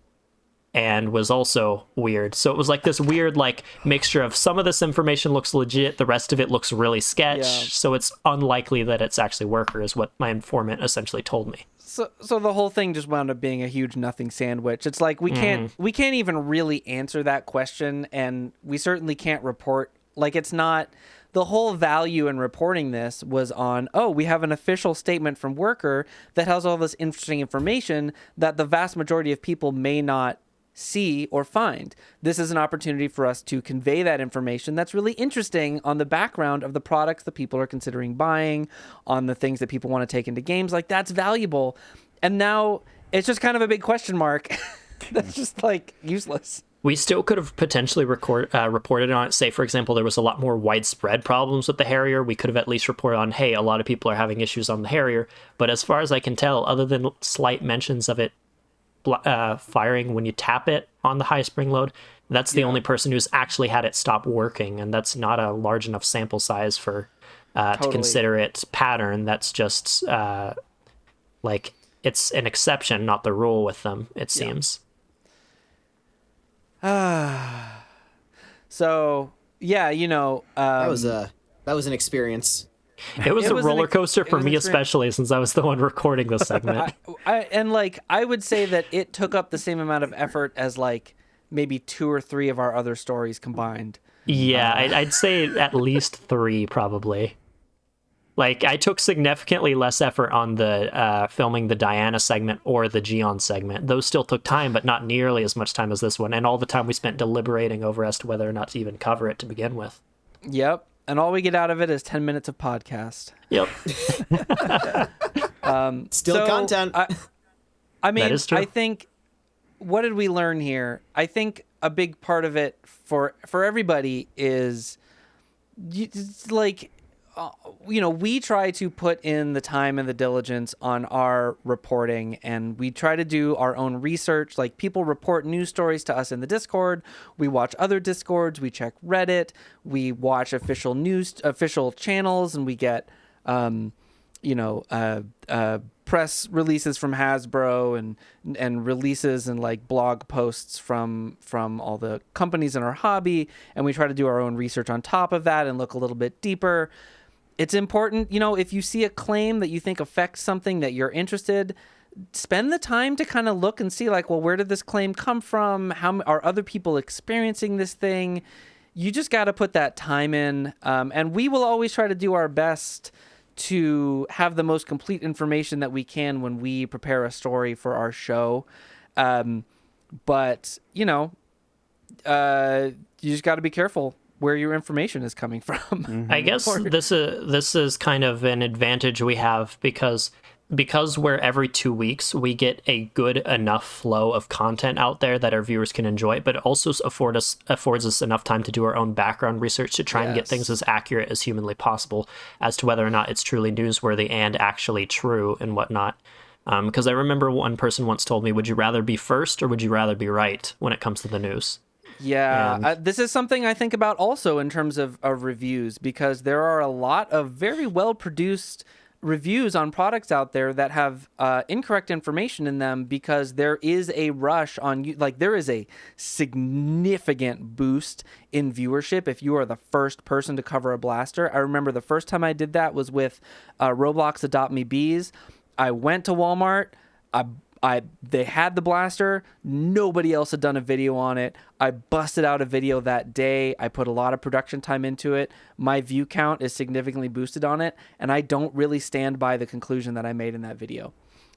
Speaker 3: and was also weird. So it was like this weird like mixture of some of this information looks legit, the rest of it looks really sketch. Yeah. So it's unlikely that it's actually worker, is what my informant essentially told me.
Speaker 1: So the whole thing just wound up being a huge nothing sandwich. It's like we can't even really answer that question, and we certainly can't report. Like, it's not. The whole value in reporting this was on, we have an official statement from Worker that has all this interesting information that the vast majority of people may not see or find. This is an opportunity for us to convey that information that's really interesting on the background of the products that people are considering buying, on the things that people want to take into games. Like, that's valuable. And now it's just kind of a big question mark that's just like useless.
Speaker 3: We still could have potentially reported on it. Say, for example, there was a lot more widespread problems with the Harrier. We could have at least reported on, hey, a lot of people are having issues on the Harrier. But as far as I can tell, other than slight mentions of it firing when you tap it on the high spring load, that's the only person who's actually had it stop working. And that's not a large enough sample size for to consider it pattern. That's just like, it's an exception, not the rule with them, it seems.
Speaker 1: So yeah, you know,
Speaker 2: that was an experience.
Speaker 3: It was a roller coaster for me, especially since I was the one recording this segment.
Speaker 1: I would say that it took up the same amount of effort as like maybe 2 or 3 of our other stories combined.
Speaker 3: Yeah, I'd say at least 3 probably. Like, I took significantly less effort on the filming the Diana segment or the Geon segment. Those still took time, but not nearly as much time as this one. And all the time we spent deliberating over as to whether or not to even cover it to begin with.
Speaker 1: Yep. And all we get out of it is 10 minutes of podcast.
Speaker 3: Yep.
Speaker 2: Still content.
Speaker 1: I mean,
Speaker 3: That is true.
Speaker 1: I think, what did we learn here? I think a big part of it for everybody is, we try to put in the time and the diligence on our reporting, and we try to do our own research. Like, people report news stories to us in the Discord. We watch other Discords. We check Reddit. We watch official channels, and we get, press releases from Hasbro and releases and like blog posts from all the companies in our hobby. And we try to do our own research on top of that and look a little bit deeper. It's important, if you see a claim that you think affects something that you're interested, spend the time to kind of look and see, like, well, where did this claim come from? How are other people experiencing this thing? You just got to put that time in. And we will always try to do our best to have the most complete information that we can when we prepare a story for our show. But, you just got to be careful where your information is coming from.
Speaker 3: Mm-hmm. I guess this is kind of an advantage we have because we're every 2 weeks, we get a good enough flow of content out there that our viewers can enjoy, but it also affords us enough time to do our own background research to try and get things as accurate as humanly possible as to whether or not it's truly newsworthy and actually true and whatnot. Because I remember one person once told me, would you rather be first or would you rather be right when it comes to the news?
Speaker 1: Yeah, this is something I think about also in terms of reviews, because there are a lot of very well-produced reviews on products out there that have incorrect information in them, because there is a rush on, like, there is a significant boost in viewership if you are the first person to cover a blaster. I remember the first time I did that was with Roblox Adopt Me Bees. I went to Walmart. They had the blaster. Nobody else had done a video on it. I busted out a video that day. I put a lot of production time into it. My view count is significantly boosted on it, and I don't really stand by the conclusion that I made in that video.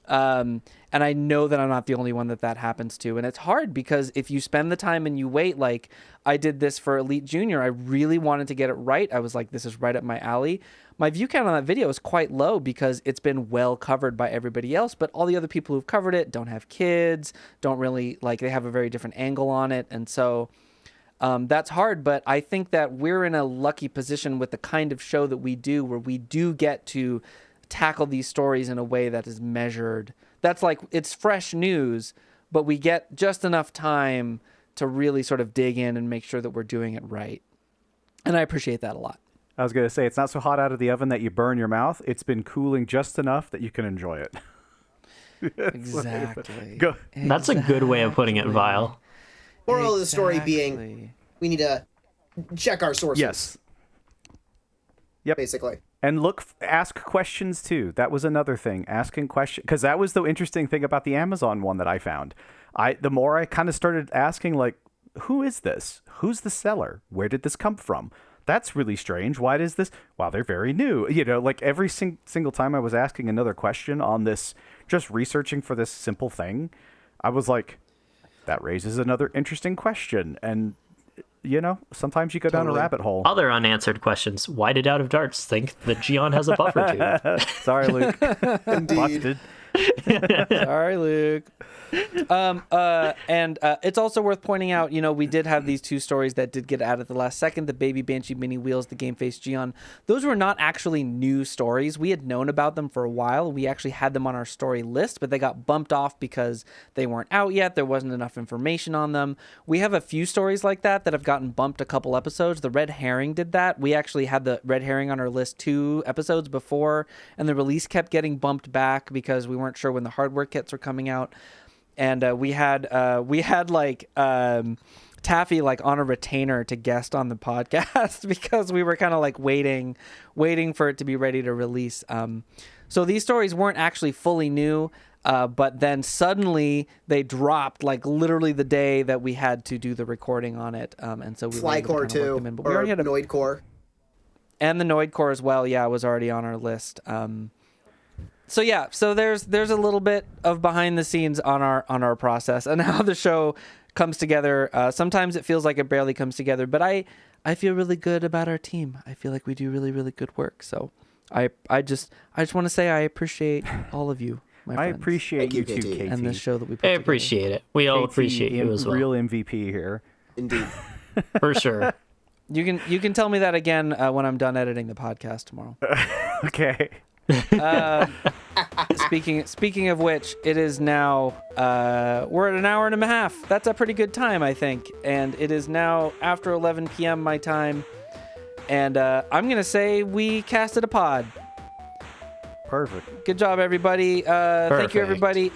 Speaker 1: And I know that I'm not the only one that happens to. And it's hard because if you spend the time and you wait, like I did this for Elite Junior, I really wanted to get it right. I was like, this is right up my alley. My view count on that video is quite low because it's been well covered by everybody else, but all the other people who've covered it don't have kids, don't really, like, they have a very different angle on it. And so that's hard, but I think that we're in a lucky position with the kind of show that we do, where we do get to tackle these stories in a way that is measured. That's like, it's fresh news, but we get just enough time to really sort of dig in and make sure that we're doing it right. And I appreciate that a lot.
Speaker 4: I was going to say, it's not so hot out of the oven that you burn your mouth. It's been cooling just enough that you can enjoy it.
Speaker 1: Exactly.
Speaker 3: That's a good way of putting it, Vile.
Speaker 2: Moral of the story being, we need to check our sources.
Speaker 4: Yes. Yep.
Speaker 2: Basically.
Speaker 4: And ask questions too. That was another thing, asking questions, because that was the interesting thing about the Amazon one that I found. The more I kind of started asking, like, who is this? Who's the seller? Where did this come from? That's really strange. Why does this? Wow, they're very new. Like every single time I was asking another question on this, just researching for this simple thing, I was like, that raises another interesting question. And, sometimes you go down a rabbit hole.
Speaker 3: Other unanswered questions. Why did Out of Darts think that Geon has a buffer tube?
Speaker 4: Sorry, Luke.
Speaker 2: Indeed.
Speaker 1: Sorry, Luke. And it's also worth pointing out, we did have these two stories that did get added at the last second, the Baby Banshee Mini Wheels, the Game Face Geon. Those were not actually new stories. We had known about them for a while. We actually had them on our story list, but they got bumped off because they weren't out yet. There wasn't enough information on them. We have a few stories like that have gotten bumped a couple episodes. The Red Herring did that. We actually had the Red Herring on our list 2 episodes before, and the release kept getting bumped back because we weren't sure when the hardware kits were coming out. And we had like Taffy like on a retainer to guest on the podcast because we were kind of like waiting for it to be ready to release. So these stories weren't actually fully new, but then suddenly they dropped like literally the day that we had to do the recording on it. And so we
Speaker 2: Flycore too,
Speaker 1: them in. But
Speaker 2: or
Speaker 1: we already had
Speaker 2: Noidcore.
Speaker 1: And the Noidcore as well, was already on our list. So there's a little bit of behind the scenes on our process and how the show comes together. Sometimes it feels like it barely comes together, but I feel really good about our team. I feel like we do really, really good work. So I just want to say I appreciate all of you. My friends.
Speaker 4: I appreciate you too, KT.
Speaker 1: And the show that we put
Speaker 3: I appreciate it. We all appreciate you as well.
Speaker 4: Real MVP here.
Speaker 2: Indeed.
Speaker 3: For sure.
Speaker 1: You can tell me that again when I'm done editing the podcast tomorrow.
Speaker 4: Okay.
Speaker 1: Speaking of which, it is now we're at an hour and a half. That's a pretty good time, I think. And it is now after 11 p.m. my time. And I'm gonna say we casted a pod.
Speaker 4: Perfect.
Speaker 1: Good job, everybody. Thank you, everybody.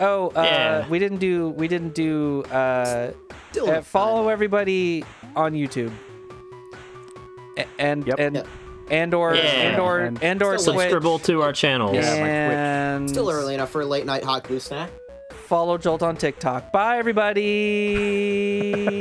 Speaker 1: We didn't do follow everybody on YouTube. And
Speaker 3: subscribe to our channels.
Speaker 1: And
Speaker 2: still early enough for a late night hot glue snack.
Speaker 1: Follow Jolt on TikTok. Bye, everybody.